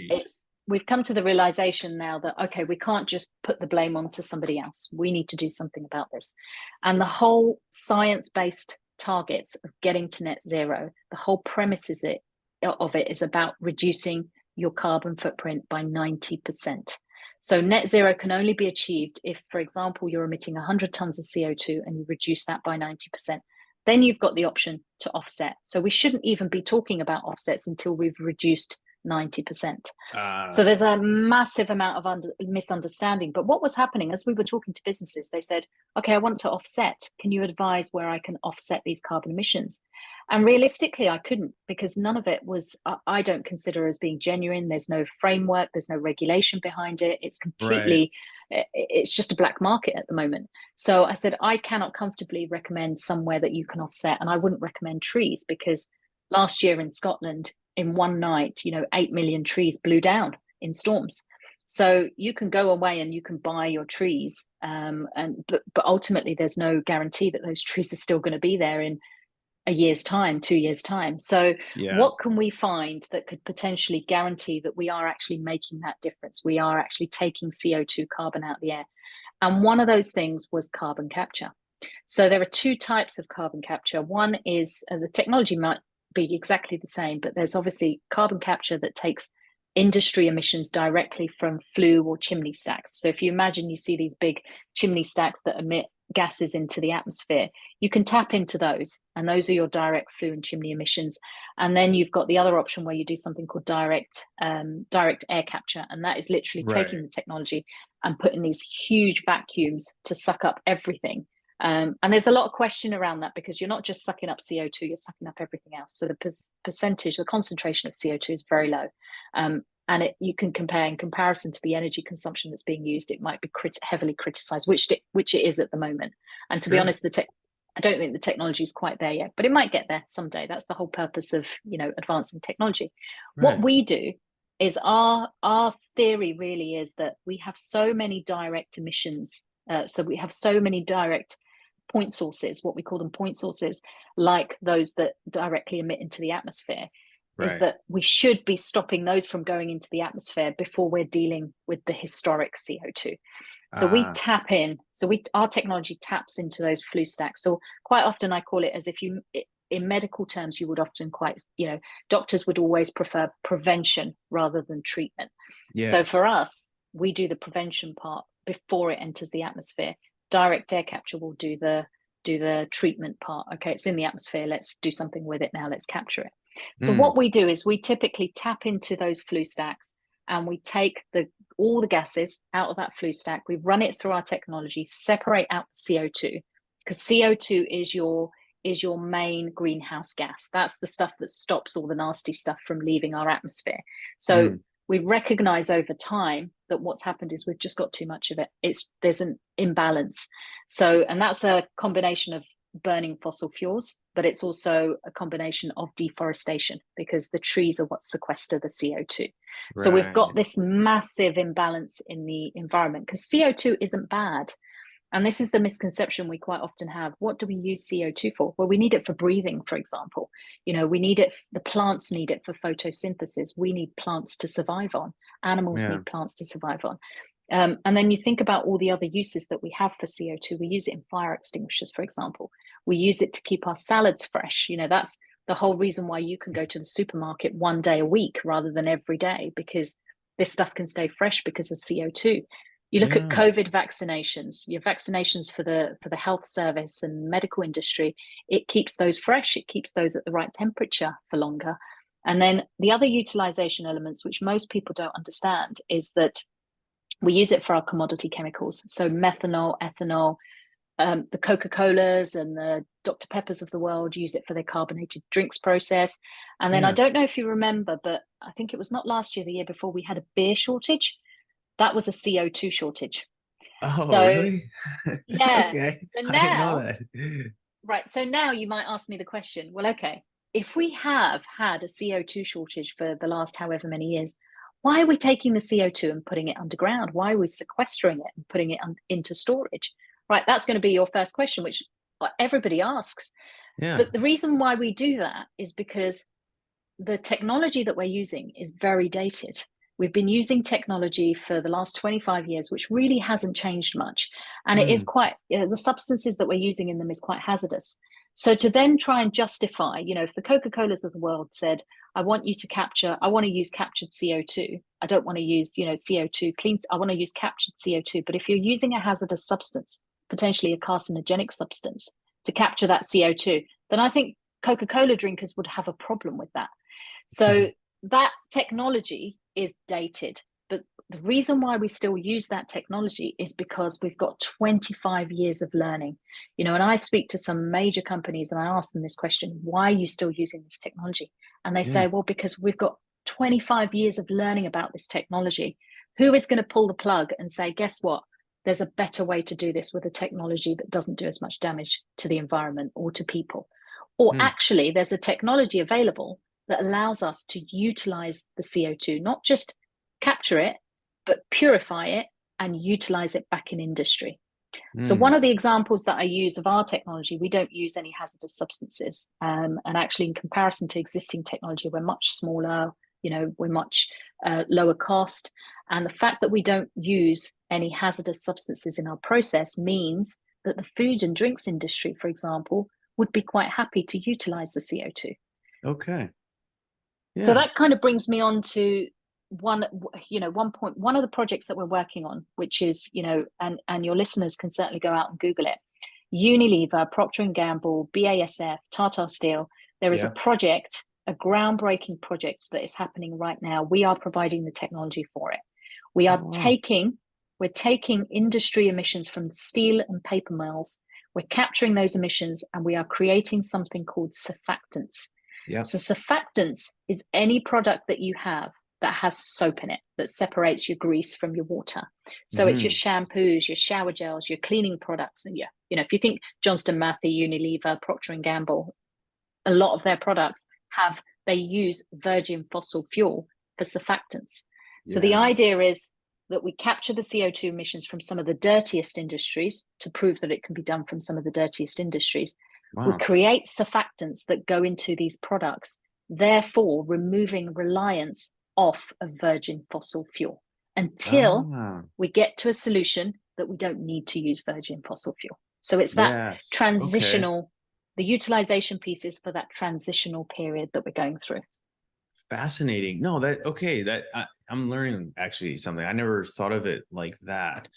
we've come to the realization now that, okay, we can't just put the blame onto somebody else. We need to do something about this. And the whole science-based targets of getting to net zero, the whole premise of it is about reducing your carbon footprint by 90%. So net zero can only be achieved if, for example, you're emitting 100 tons of CO2 and you reduce that by 90%. Then you've got the option to offset. So we shouldn't even be talking about offsets until we've reduced 90%. So there's a massive amount of misunderstanding. But what was happening as we were talking to businesses, they said, okay, I want to offset. Can you advise where I can offset these carbon emissions? And realistically, I couldn't, because none of it was, I don't consider as being genuine. There's no framework. There's no regulation behind it. It's completely, it's just a black market at the moment. So I said, I cannot comfortably recommend somewhere that you can offset. And I wouldn't recommend trees, because last year in Scotland, in one night, 8 million trees blew down in storms. So you can go away and you can buy your trees, but ultimately there's no guarantee that those trees are still going to be there in a year's time, 2 years' time. So what can we find that could potentially guarantee that we are actually making that difference? We are actually taking CO2 carbon out of the air. And one of those things was carbon capture. So there are two types of carbon capture. One is the technology might be exactly the same, but there's obviously carbon capture that takes industry emissions directly from flue or chimney stacks. So if you imagine you see these big chimney stacks that emit gases into the atmosphere, you can tap into those, and those are your direct flue and chimney emissions. And then you've got the other option where you do something called direct air capture, and that is literally taking the technology and putting these huge vacuums to suck up everything, And there's a lot of question around that, because you're not just sucking up CO2, you're sucking up everything else. So the percentage, the concentration of CO2 is very low. And you can compare, in comparison to the energy consumption that's being used, it might be heavily criticized, which it is at the moment. And to be honest, I don't think the technology is quite there yet, but it might get there someday. That's the whole purpose of, advancing technology. Right. What we do is our theory really is that we have so many direct emissions. So we have so many direct point sources, what we call them point sources, like those that directly emit into the atmosphere, is that we should be stopping those from going into the atmosphere before we're dealing with the historic CO2. So we tap in. So our technology taps into those flue stacks. So quite often I call it, as if in medical terms, you would often doctors would always prefer prevention rather than treatment. Yes. So for us, we do the prevention part before it enters the atmosphere. Direct air capture will do the treatment part. Okay, it's in the atmosphere. Let's do something with it now. Let's capture it. So what we do is we typically tap into those flue stacks, and we take all the gases out of that flue stack. We run it through our technology, separate out CO2, because CO2 is your main greenhouse gas. That's the stuff that stops all the nasty stuff from leaving our atmosphere. So we recognize over time that what's happened is we've just got too much of it. There's an imbalance. So, and that's a combination of burning fossil fuels, but it's also a combination of deforestation, because the trees are what sequester the CO2. So we've got this massive imbalance in the environment, because CO2 isn't bad. And this is the misconception we quite often have. What do we use CO2 for? Well, we need it for breathing, for example. We need it, the plants need it for photosynthesis. We need plants to survive on. Animals need plants to survive on. And then you think about all the other uses that we have for CO2. We use it in fire extinguishers, for example. We use it to keep our salads fresh. That's the whole reason why you can go to the supermarket one day a week rather than every day, because this stuff can stay fresh because of CO2. You look at COVID vaccinations, your vaccinations for the health service and medical industry, it keeps those fresh, it keeps those at the right temperature for longer. And then the other utilization elements, which most people don't understand, is that we use it for our commodity chemicals. So methanol, ethanol, the Coca-Colas and the Dr. Peppers of the world use it for their carbonated drinks process. And then I don't know if you remember, but I think it was not last year, the year before, we had a beer shortage. That was a CO2 shortage. Oh, so, really? Yeah. Okay. So now, I didn't know that. Right. So now you might ask me the question, well, okay, if we have had a CO2 shortage for the last however many years, why are we taking the CO2 and putting it underground? Why are we sequestering it and putting it into storage? Right. That's going to be your first question, which everybody asks. Yeah. But the reason why we do that is because the technology that we're using is very dated. We've been using technology for the last 25 years, which really hasn't changed much. And it is quite, the substances that we're using in them is quite hazardous. So to then try and justify, if the Coca-Colas of the world said, I want you to capture, I want to use captured CO2. I don't want to use, CO2 clean. I want to use captured CO2. But if you're using a hazardous substance, potentially a carcinogenic substance, to capture that CO2, then I think Coca-Cola drinkers would have a problem with that. So that technology is dated. But the reason why we still use that technology is because we've got 25 years of learning. And I speak to some major companies and I ask them this question, why are you still using this technology? And they say, well, because we've got 25 years of learning about this technology. Who is going to pull the plug and say, guess what? There's a better way to do this with a technology that doesn't do as much damage to the environment or to people. Or actually, there's a technology available that allows us to utilize the CO2, not just capture it, but purify it and utilize it back in industry. So one of the examples that I use of our technology, we don't use any hazardous substances. And actually, in comparison to existing technology, we're much smaller, we're much lower cost. And the fact that we don't use any hazardous substances in our process means that the food and drinks industry, for example, would be quite happy to utilize the CO2. Okay. Yeah. So that kind of brings me on to one of the projects that we're working on, which is, and your listeners can certainly go out and Google it. Unilever, Procter & Gamble, BASF, Tata Steel. There is a project, a groundbreaking project that is happening right now. We are providing the technology for it. We are taking industry emissions from steel and paper mills. We're capturing those emissions and we are creating something called surfactants. Yeah. So surfactants is any product that you have that has soap in it, that separates your grease from your water. So it's your shampoos, your shower gels, your cleaning products. And if you think Johnston Matthey, Unilever, Procter & Gamble, a lot of their products they use virgin fossil fuel for surfactants. So the idea is that we capture the CO2 emissions from some of the dirtiest industries to prove that it can be done from some of the dirtiest industries. Wow. We create surfactants that go into these products, therefore removing reliance off of virgin fossil fuel until we get to a solution that we don't need to use virgin fossil fuel. So it's that transitional, the utilization pieces for that transitional period that we're going through. Fascinating. No, I'm learning actually something. I never thought of it like that.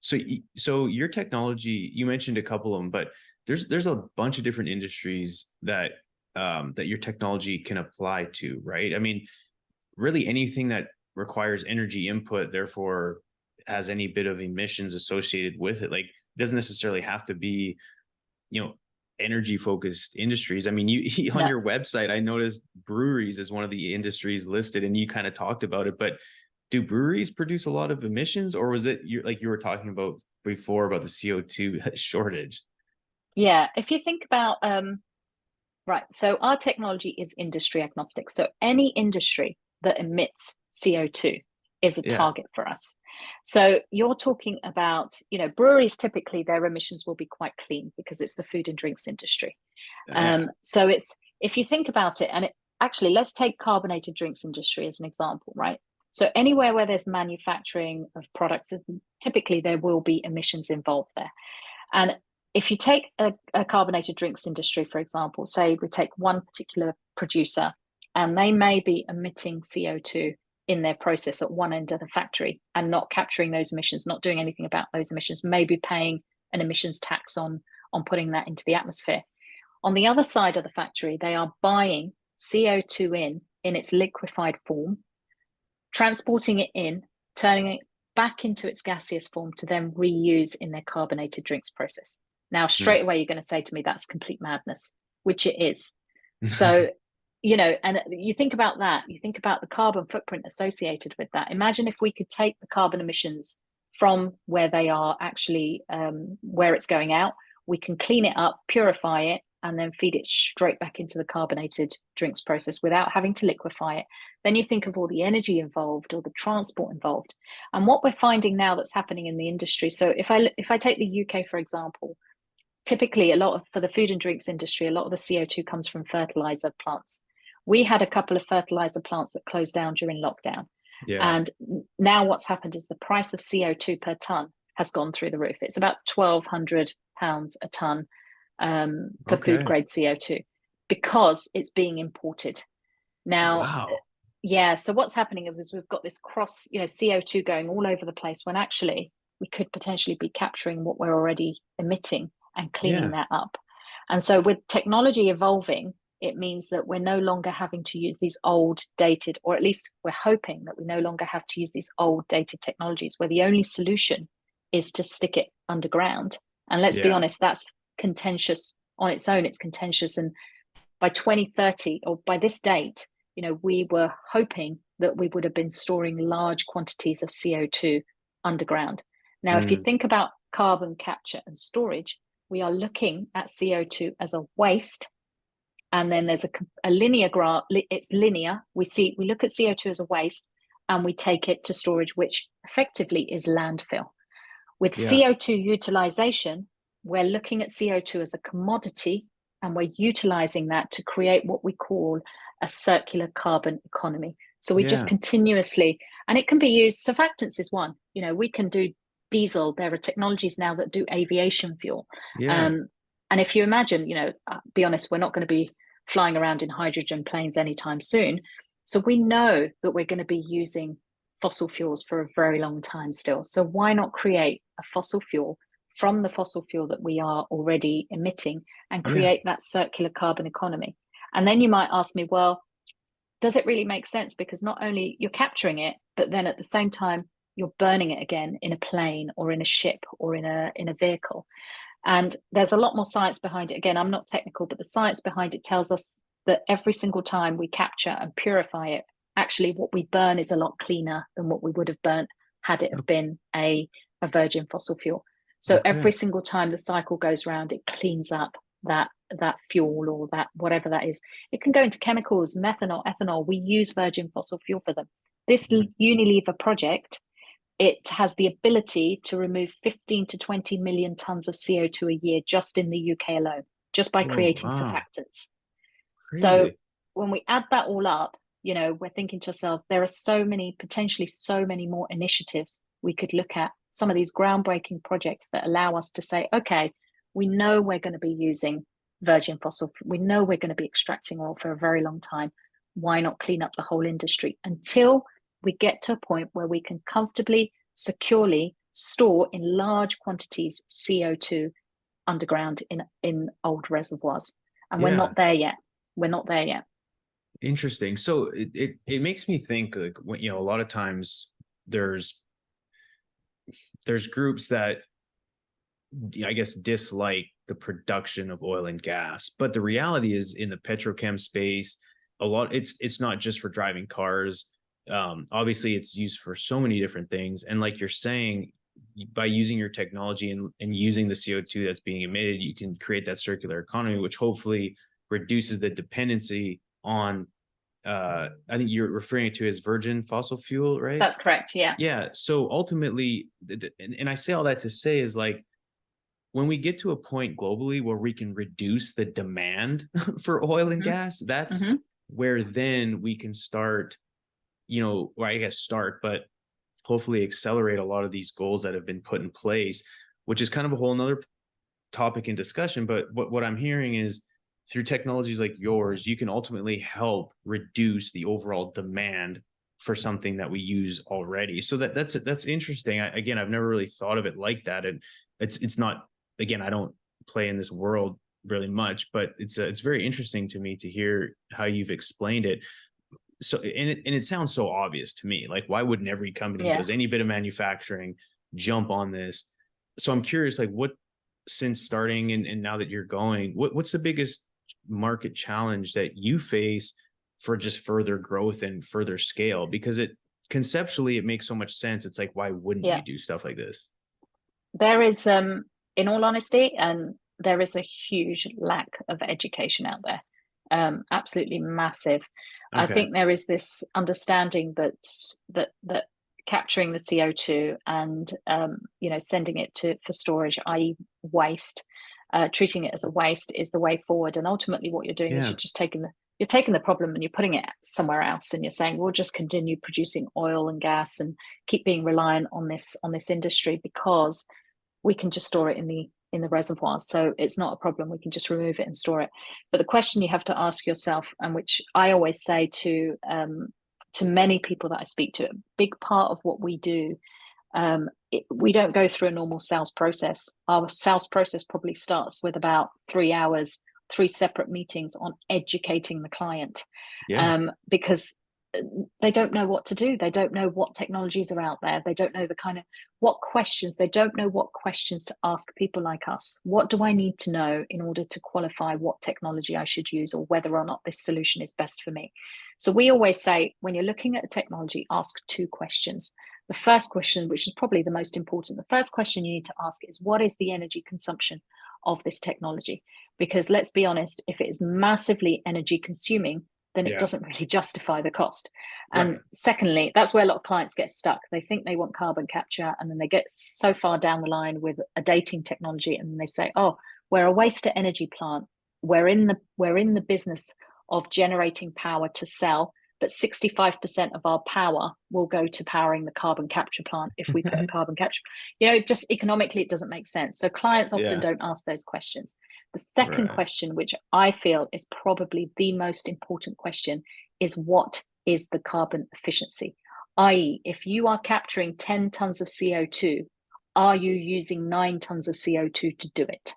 So your technology, you mentioned a couple of them, but there's a bunch of different industries that your technology can apply to, right? I mean, really anything that requires energy input, therefore has any bit of emissions associated with it. Like, it doesn't necessarily have to be, energy focused industries. I mean, you on your website, I noticed breweries is one of the industries listed, and you kind of talked about it, but do breweries produce a lot of emissions, or was it like you were talking about before about the CO2 shortage? Yeah, if you think about right, so our technology is industry agnostic. So any industry that emits CO2 is a target for us. So you're talking about, breweries, typically their emissions will be quite clean because it's the food and drinks industry. So if you think about it, and actually, let's take carbonated drinks industry as an example, right? So anywhere where there's manufacturing of products, typically there will be emissions involved there. And if you take a carbonated drinks industry, for example, say we take one particular producer and they may be emitting CO2 in their process at one end of the factory and not capturing those emissions, not doing anything about those emissions, maybe paying an emissions tax on putting that into the atmosphere. On the other side of the factory, they are buying CO2 in its liquefied form, transporting it in, turning it back into its gaseous form to then reuse in their carbonated drinks process. Now, straight away, you're going to say to me, that's complete madness, which it is. So, and you think about that, you think about the carbon footprint associated with that. Imagine if we could take the carbon emissions from where they are actually, where it's going out, we can clean it up, purify it, and then feed it straight back into the carbonated drinks process without having to liquefy it. Then you think of all the energy involved or the transport involved. And what we're finding now that's happening in the industry. So if I take the UK, for example, typically for the food and drinks industry, a lot of the CO2 comes from fertilizer plants. We had a couple of fertilizer plants that closed down during lockdown. And now what's happened is the price of CO2 per ton has gone through the roof. It's about £1,200 a ton for food grade CO2 because it's being imported. Now, so what's happening is we've got this cross, CO2 going all over the place when actually we could potentially be capturing what we're already emitting and cleaning that up. And so with technology evolving, it means that we're no longer having to use these old dated, or at least we're hoping that we no longer have to use these old dated technologies where the only solution is to stick it underground. And let's be honest, that's contentious on its own. It's contentious. And by 2030 or by this date, we were hoping that we would have been storing large quantities of CO2 underground. Now, if you think about carbon capture and storage, we are looking at CO2 as a waste. And then there's a linear graph. It's linear. We look at CO2 as a waste and we take it to storage, which effectively is landfill. With CO2 utilization, we're looking at CO2 as a commodity and we're utilizing that to create what we call a circular carbon economy. So we just continuously, and it can be used, surfactants is one, we can do diesel. There are technologies now that do aviation fuel. And if you imagine, be honest, we're not going to be flying around in hydrogen planes anytime soon. So we know that we're going to be using fossil fuels for a very long time still. So why not create a fossil fuel from the fossil fuel that we are already emitting and create that circular carbon economy? And then you might ask me, well, does it really make sense? Because not only you're capturing it, but then at the same time, you're burning it again in a plane or in a ship or in a vehicle. And there's a lot more science behind it. Again, I'm not technical, but the science behind it tells us that every single time we capture and purify it, actually what we burn is a lot cleaner than what we would have burnt had it have been a virgin fossil fuel. So every single time the cycle goes round, it cleans up that fuel or that whatever that is. It can go into chemicals, methanol, ethanol. We use virgin fossil fuel for them. This Unilever project, it has the ability to remove 15 to 20 million tons of CO2 a year just in the UK alone, just by creating surfactants. So when we add that all up, we're thinking to ourselves, there are potentially so many more initiatives we could look at, some of these groundbreaking projects that allow us to say, okay, we know we're going to be using virgin fossil, we know we're going to be extracting oil for a very long time. Why not clean up the whole industry until we get to a point where we can comfortably, securely store in large quantities CO2 underground in old reservoirs? And we're not there yet. We're not there yet. Interesting. So it makes me think, like, a lot of times there's groups that, I guess, dislike the production of oil and gas, but the reality is, in the petrochem space, it's not just for driving cars. Obviously it's used for so many different things. And like you're saying, by using your technology and using the CO2 that's being emitted, you can create that circular economy, which hopefully reduces the dependency on, I think you're referring to as virgin fossil fuel, right? That's correct. Yeah. Yeah. So ultimately, and I say all that to say is, like, when we get to a point globally where we can reduce the demand for oil and gas, that's where then we can start, but hopefully accelerate a lot of these goals that have been put in place, which is kind of a whole nother topic in discussion. But what I'm hearing is, through technologies like yours, you can ultimately help reduce the overall demand for something that we use already. So that's interesting. Again, I've never really thought of it like that. And it's not, again, I don't play in this world really much, but it's very interesting to me to hear how you've explained it. So, and it sounds so obvious to me. Like, why wouldn't every company who does any bit of manufacturing jump on this? So I'm curious, like, since starting and now that you're going, what's the biggest market challenge that you face for just further growth and further scale? Because conceptually, it makes so much sense. It's like, why wouldn't you do stuff like this? There is, in all honesty, there is a huge lack of education out there. Absolutely massive. Okay. I think there is this understanding that capturing the CO2 and sending it for storage, i.e. waste, treating it as a waste, is the way forward. And ultimately, what you're doing is you're just taking the problem and you're putting it somewhere else, and you're saying, we'll just continue producing oil and gas and keep being reliant on this industry because we can just store it in the reservoirs. So it's not a problem. We can just remove it and store it. But the question you have to ask yourself, and which I always say to many people that I speak to, a big part of what we do, we don't go through a normal sales process. Our sales process probably starts with about 3 hours, 3 separate meetings on educating the client, because they don't know what to do. They don't know what technologies are out there. They don't know they don't know what questions to ask people like us. What do I need to know in order to qualify what technology I should use, or whether or not this solution is best for me? So we always say, when you're looking at a technology, ask 2 questions. The first question, which is probably the most important, the first question you need to ask is, what is the energy consumption of this technology? Because let's be honest, if it is massively energy consuming, then it doesn't really justify the cost. And secondly, that's where a lot of clients get stuck. They think they want carbon capture, and then they get so far down the line with a dating technology, and they say, oh, we're a waste to energy plant. We're in the business of generating power to sell, but 65% of our power will go to powering the carbon capture plant if we put a carbon capture. Just economically, it doesn't make sense. So clients often don't ask those questions. The second question, which I feel is probably the most important question, is what is the carbon efficiency? I.e., if you are capturing 10 tons of CO2, are you using 9 tons of CO2 to do it?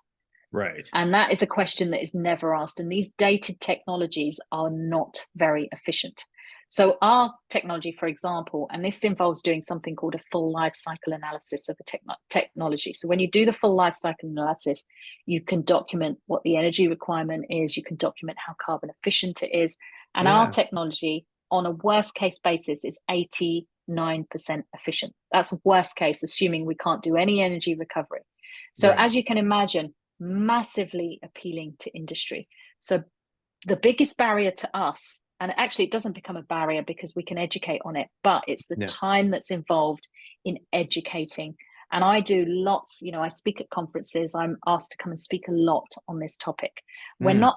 Right. And that is a question that is never asked. And these dated technologies are not very efficient. So our technology, for example, and this involves doing something called a full life cycle analysis of a technology. So when you do the full life cycle analysis, you can document what the energy requirement is, you can document how carbon efficient it is. And our Yeah. technology, on a worst case basis, is 89% efficient. That's worst case, assuming we can't do any energy recovery. So Right. as you can imagine, massively appealing to industry. So the biggest barrier to us, and actually it doesn't become a barrier because we can educate on it, but it's the Yeah. time that's involved in educating. And I do lots, I speak at conferences. I'm asked to come and speak a lot on this topic. We're Mm.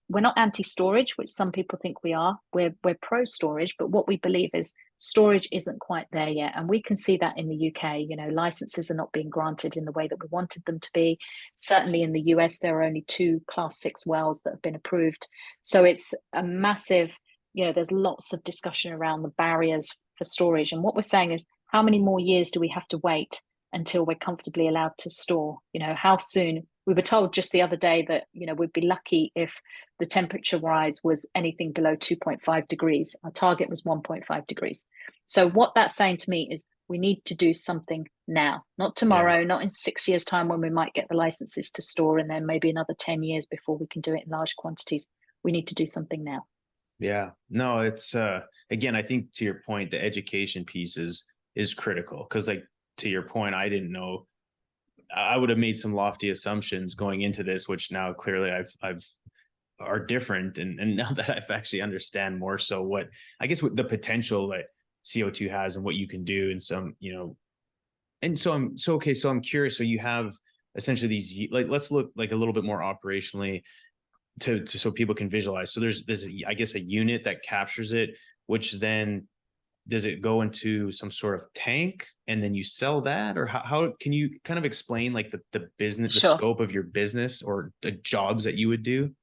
not anti storage, which some people think we are. We're pro storage, but what we believe is storage isn't quite there yet. And we can see that in the UK, licenses are not being granted in the way that we wanted them to be. Certainly in the US, there are only 2 Class 6 wells that have been approved. So it's a massive, there's lots of discussion around the barriers for storage. And what we're saying is, how many more years do we have to wait until we're comfortably allowed to store? How soon? We were told just the other day that, we'd be lucky if the temperature rise was anything below 2.5 degrees. Our target was 1.5 degrees. So what that's saying to me is we need to do something now, not tomorrow, Yeah. not in 6 years' time when we might get the licenses to store, and then maybe another 10 years before we can do it in large quantities. We need to do something now. Yeah. No, it's again, I think to your point, the education piece is critical, because like to your point, I didn't know. I would have made some lofty assumptions going into this, which now clearly I've are different. And now that I've actually understand more so what, I guess, what the potential that CO2 has and what you can do, and some, and so okay. So I'm curious. So you have essentially these, like, let's look like a little bit more operationally to so people can visualize. So there's this, I guess, a unit that captures it, which then does it go into some sort of tank and then you sell that? Or how can you kind of explain like the business, the Sure. scope of your business or the jobs that you would do?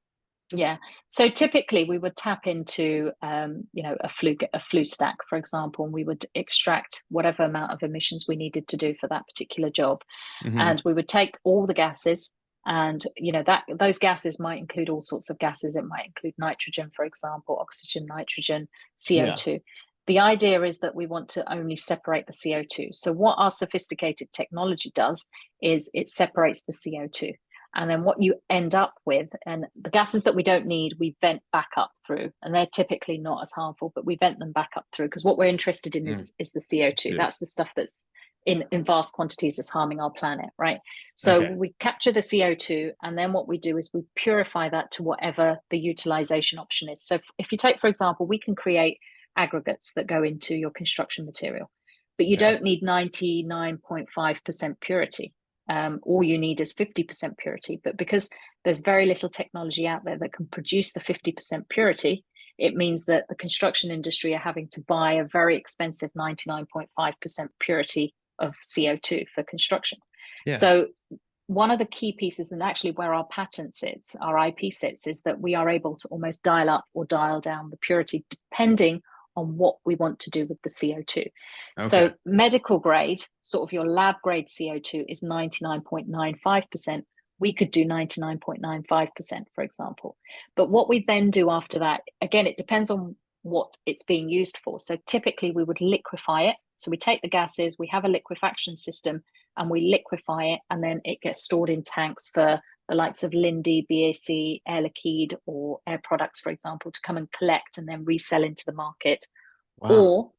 Yeah. So typically we would tap into, a flue stack, for example, and we would extract whatever amount of emissions we needed to do for that particular job. Hmm. And we would take all the gases, and that those gases might include all sorts of gases. It might include nitrogen, for example, oxygen, nitrogen, Yeah. CO2. The idea is that we want to only separate the CO2. So what our sophisticated technology does is it separates the CO2. And then what you end up with, and the gases that we don't need, we vent back up through, and they're typically not as harmful, but we vent them back up through, because what we're interested in Mm. is the CO2. Dude. That's the stuff that's in vast quantities that's harming our planet, right? So Okay. we capture the CO2, and then what we do is we purify that to whatever the utilization option is. So if you take, for example, we can create aggregates that go into your construction material, but you Yeah. don't need 99.5% purity. All you need is 50% purity. But because there's very little technology out there that can produce the 50% purity, it means that the construction industry are having to buy a very expensive 99.5% purity of CO2 for construction. Yeah. So one of the key pieces, and actually where our patent sits, our IP sits, is that we are able to almost dial up or dial down the purity depending on what we want to do with the CO2. Okay. So medical grade, sort of your lab grade CO2 is 99.95%. We could do 99.95%, for example. But what we then do after that, again, it depends on what it's being used for. So typically we would liquefy it. So we take the gases, we have a liquefaction system, and we liquefy it, and then it gets stored in tanks for the likes of Linde, BAC, Air Liquide, or Air Products, for example, to come and collect and then resell into the market. Wow. Or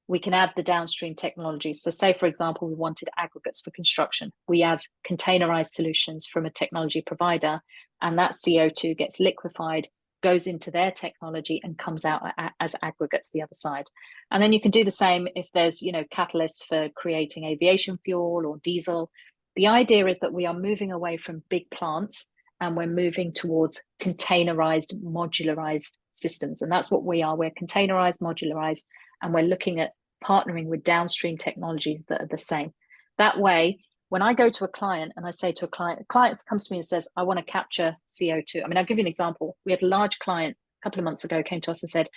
we can add the downstream technologies. So say, for example, we wanted aggregates for construction. We add containerized solutions from a technology provider, and that CO2 gets liquefied, goes into their technology, and comes out as aggregates the other side. And then you can do the same if there's, catalysts for creating aviation fuel or diesel. The idea is that we are moving away from big plants, and we're moving towards containerized, modularized systems. And that's what we are. We're containerized, modularized, and we're looking at partnering with downstream technologies that are the same. That way, when I go to a client and I say to a client comes to me and says, I want to capture CO2. I mean, I'll give you an example. We had a large client a couple of months ago came to us and said,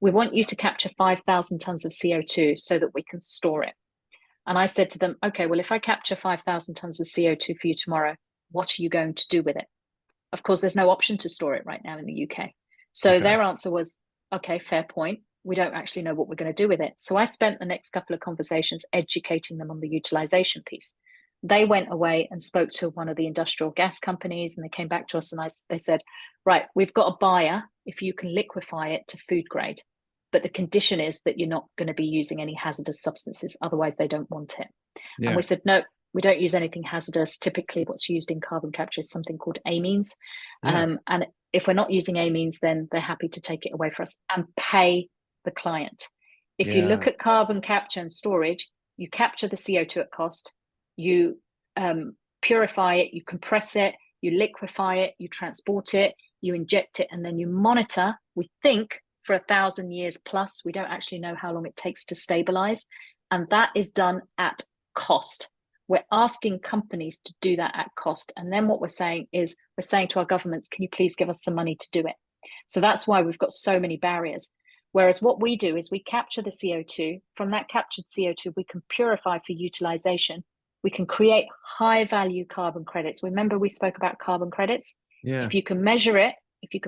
we want you to capture 5,000 tons of CO2 so that we can store it. And I said to them, okay, well, if I capture 5,000 tons of CO2 for you tomorrow, what are you going to do with it? Of course, there's no option to store it right now in the UK. So Okay. their answer was, okay, fair point. We don't actually know what we're going to do with it. So I spent the next couple of conversations educating them on the utilization piece. They went away and spoke to one of the industrial gas companies, and they came back to us and they said, right, we've got a buyer if you can liquefy it to food grade. But the condition is that you're not going to be using any hazardous substances. Otherwise, they don't want it. Yeah. And we said, no, we don't use anything hazardous. Typically, what's used in carbon capture is something called amines. Yeah. And if we're not using amines, then they're happy to take it away for us and pay the client. If you look at carbon capture and storage, you capture the CO2 at cost, you purify it, you compress it, you liquefy it, you transport it, you inject it, and then you monitor, we think, for 1,000 years plus. We don't actually know how long it takes to stabilize. And that is done at cost. We're asking companies to do that at cost. And then what we're saying is, we're saying to our governments, can you please give us some money to do it? So that's why we've got so many barriers. Whereas what we do is we capture the CO2. From that captured CO2, we can purify for utilization. We can create high value carbon credits. Remember, we spoke about carbon credits. Yeah. If you can measure it, you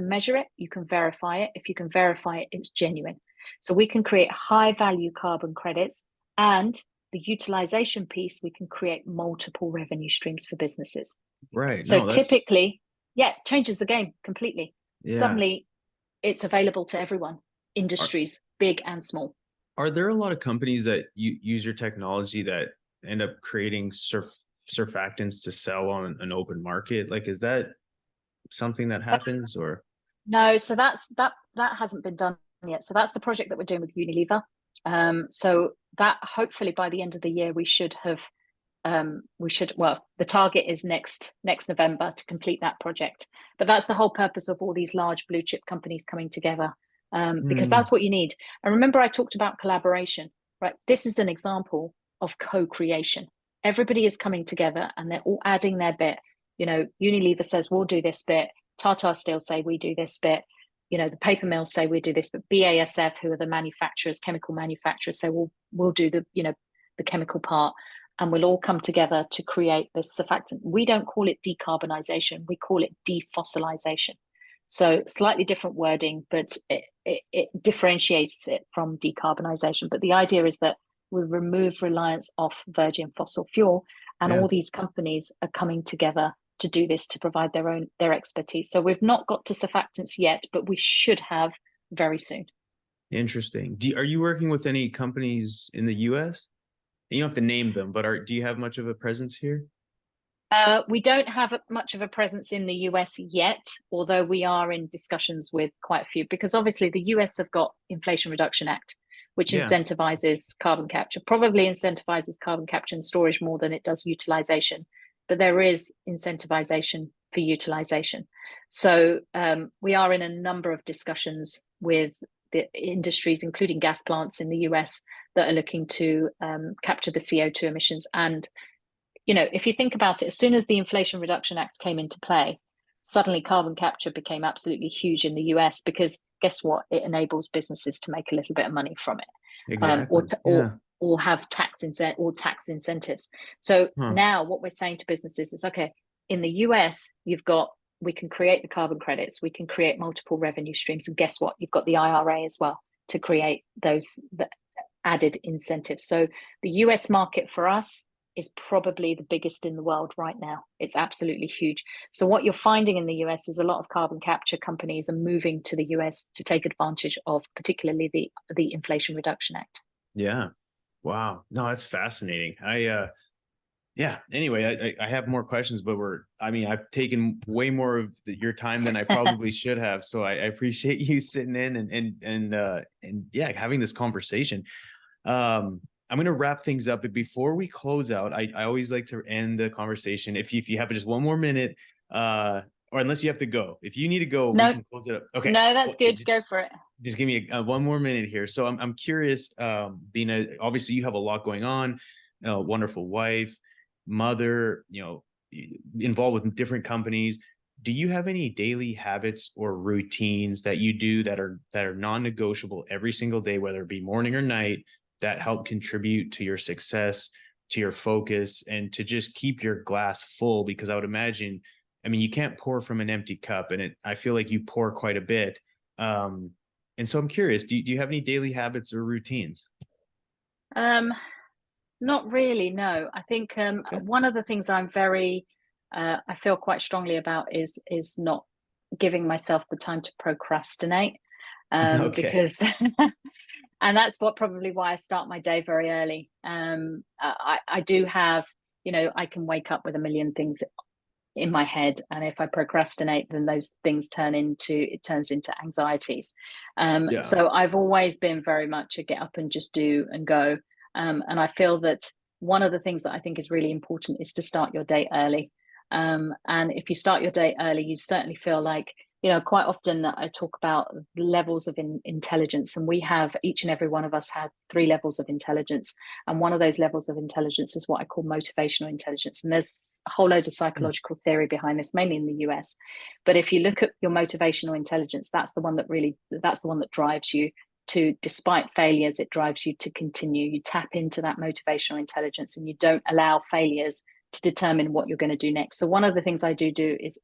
can verify it. If you can verify it, it's genuine. So we can create high value carbon credits, and the utilization piece, we can create multiple revenue streams for businesses. Right. So No, typically, changes the game completely. Yeah. Suddenly it's available to everyone, industries, big and small. Are there a lot of companies that use your technology that end up creating surfactants to sell on an open market? Like, is that something that happens, or? No, so that hasn't been done yet. So that's the project that we're doing with Unilever. So that hopefully by the end of the year the target is next November to complete that project. But that's the whole purpose of all these large blue chip companies coming together, because that's what you need. And remember, I talked about collaboration, right? This is an example of co-creation. Everybody is coming together and they're all adding their bit. Unilever says we'll do this bit. Tata Steel say we do this bit. The paper mills say we do this, but BASF, who are the manufacturers, chemical manufacturers, say we'll do the chemical part, and we'll all come together to create this surfactant. We don't call it decarbonization, we call it defossilization. So slightly different wording, but it differentiates it from decarbonization. But the idea is that we remove reliance off virgin fossil fuel, and all these companies are coming together to do this, to provide their expertise. So we've not got to surfactants yet, but we should have very soon. Interesting. Are you working with any companies in the US? You don't have to name them, but do you have much of a presence here? We don't have much of a presence in the US yet, although we are in discussions with quite a few, because obviously the US have got Inflation Reduction Act, which incentivizes carbon capture, probably incentivizes carbon capture and storage more than it does utilization. But there is incentivization for utilization. So we are in a number of discussions with the industries, including gas plants in the US, that are looking to capture the CO2 emissions. And, if you think about it, as soon as the Inflation Reduction Act came into play, suddenly carbon capture became absolutely huge in the US, because guess what? It enables businesses to make a little bit of money from it. Exactly. Or have tax incentives. So now what we're saying to businesses is, okay, in the US, we can create the carbon credits, we can create multiple revenue streams, and guess what? You've got the IRA as well to create the added incentives. So the US market for us is probably the biggest in the world right now. It's absolutely huge. So what you're finding in the US is a lot of carbon capture companies are moving to the US to take advantage of particularly the Inflation Reduction Act. Yeah. Wow. No, that's fascinating. Anyway, I have more questions, but I've taken way more of your time than I probably should have. So I appreciate you sitting in and having this conversation. I'm going to wrap things up, but before we close out, I always like to end the conversation. If you have just one more minute, or unless you have to go, if you need to go, we can close it up. Okay. No, that's good. Go for it. Just give me one more minute here. So I'm curious, Beena, obviously you have a lot going on, wonderful wife, mother, involved with different companies. Do you have any daily habits or routines that you do that are non-negotiable every single day, whether it be morning or night, that help contribute to your success to your focus and to just keep your glass full, because I would imagine, I mean, you can't pour from an empty cup, and I feel like you pour quite a bit. And so I'm curious, do you have any daily habits or routines? Um, Not really, no. I think Okay. one of the things I feel quite strongly about is not giving myself the time to procrastinate, Okay. because and that's what probably why I start my day very early. I do have, I can wake up with a million things in my head, and if I procrastinate, then those things turns into anxieties. Yeah. So I've always been very much a get up and just do and go. And I feel that one of the things that I think is really important is to start your day early. And if you start your day early, you certainly feel like, quite often I talk about levels of intelligence, and we have, each and every one of us had 3 levels of intelligence. And one of those levels of intelligence is what I call motivational intelligence. And there's a whole load of Mm. psychological theory behind this, mainly in the US. But if you look at your motivational intelligence, that's the one that drives you to, despite failures, it drives you to continue. You tap into that motivational intelligence, and you don't allow failures to determine what you're going to do next. So one of the things I do is,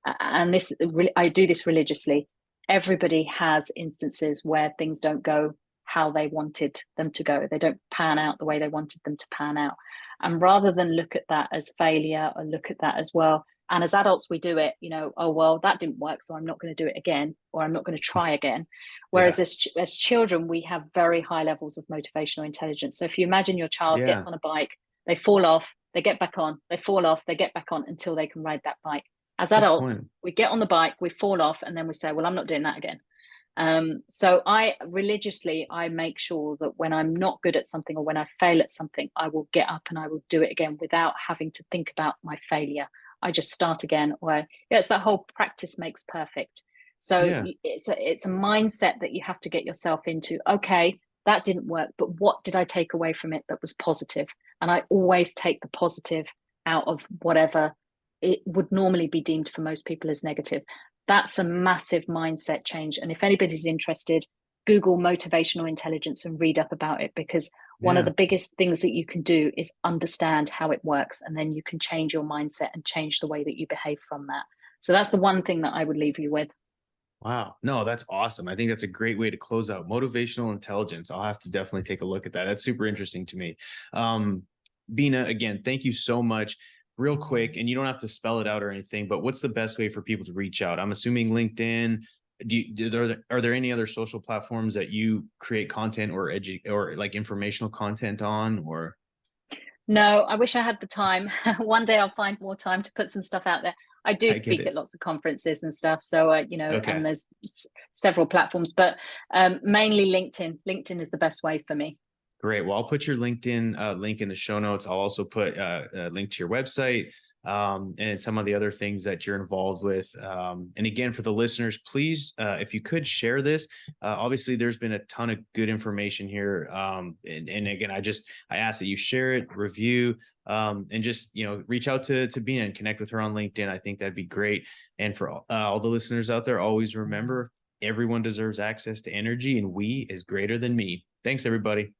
I do this religiously. Everybody has instances where things don't go how they wanted them to go. They don't pan out the way they wanted them to pan out. And rather than look at that as failure, or look at that as, well, and as adults, we do it, oh, well, that didn't work, so I'm not going to do it again, or I'm not going to try again. Whereas Yeah. as children, we have very high levels of motivational intelligence. So if you imagine your child Yeah. gets on a bike, they fall off, they get back on, they fall off, they get back on until they can ride that bike. As Good adults, point. we get on the bike, we fall off, and then we say, well, I'm not doing that again. So I make sure that when I'm not good at something, or when I fail at something, I will get up and I will do it again without having to think about my failure. I just start again. Or it's that whole practice makes perfect. So Yeah. it's a mindset that you have to get yourself into. Okay, that didn't work, but what did I take away from it that was positive? And I always take the positive out of whatever it would normally be deemed for most people as negative. That's a massive mindset change. And if anybody's interested, Google motivational intelligence and read up about it, because one of Yeah. the biggest things that you can do is understand how it works, and then you can change your mindset and change the way that you behave from that. So that's the one thing that I would leave you with. Wow. No, that's awesome. I think that's a great way to close out motivational intelligence. I'll have to definitely take a look at that. That's super interesting to me. Um, Beena, again, thank you so much. Real quick, and you don't have to spell it out or anything, but what's the best way for people to reach out? I'm assuming LinkedIn. Are there any other social platforms that you create content or like informational content on, or? No, I wish I had the time. One day I'll find more time to put some stuff out there. I do I get speak it. at lots of conferences and stuff. So, Okay. and there's several platforms, but mainly LinkedIn. LinkedIn is the best way for me. Great. Well, I'll put your LinkedIn link in the show notes. I'll also put a link to your website and some of the other things that you're involved with. And again, for the listeners, please, if you could share this. Obviously, there's been a ton of good information here. And again, I ask that you share it, review, and just reach out to Beena and connect with her on LinkedIn. I think that'd be great. And for all the listeners out there, always remember, everyone deserves access to energy, and we is greater than me. Thanks, everybody.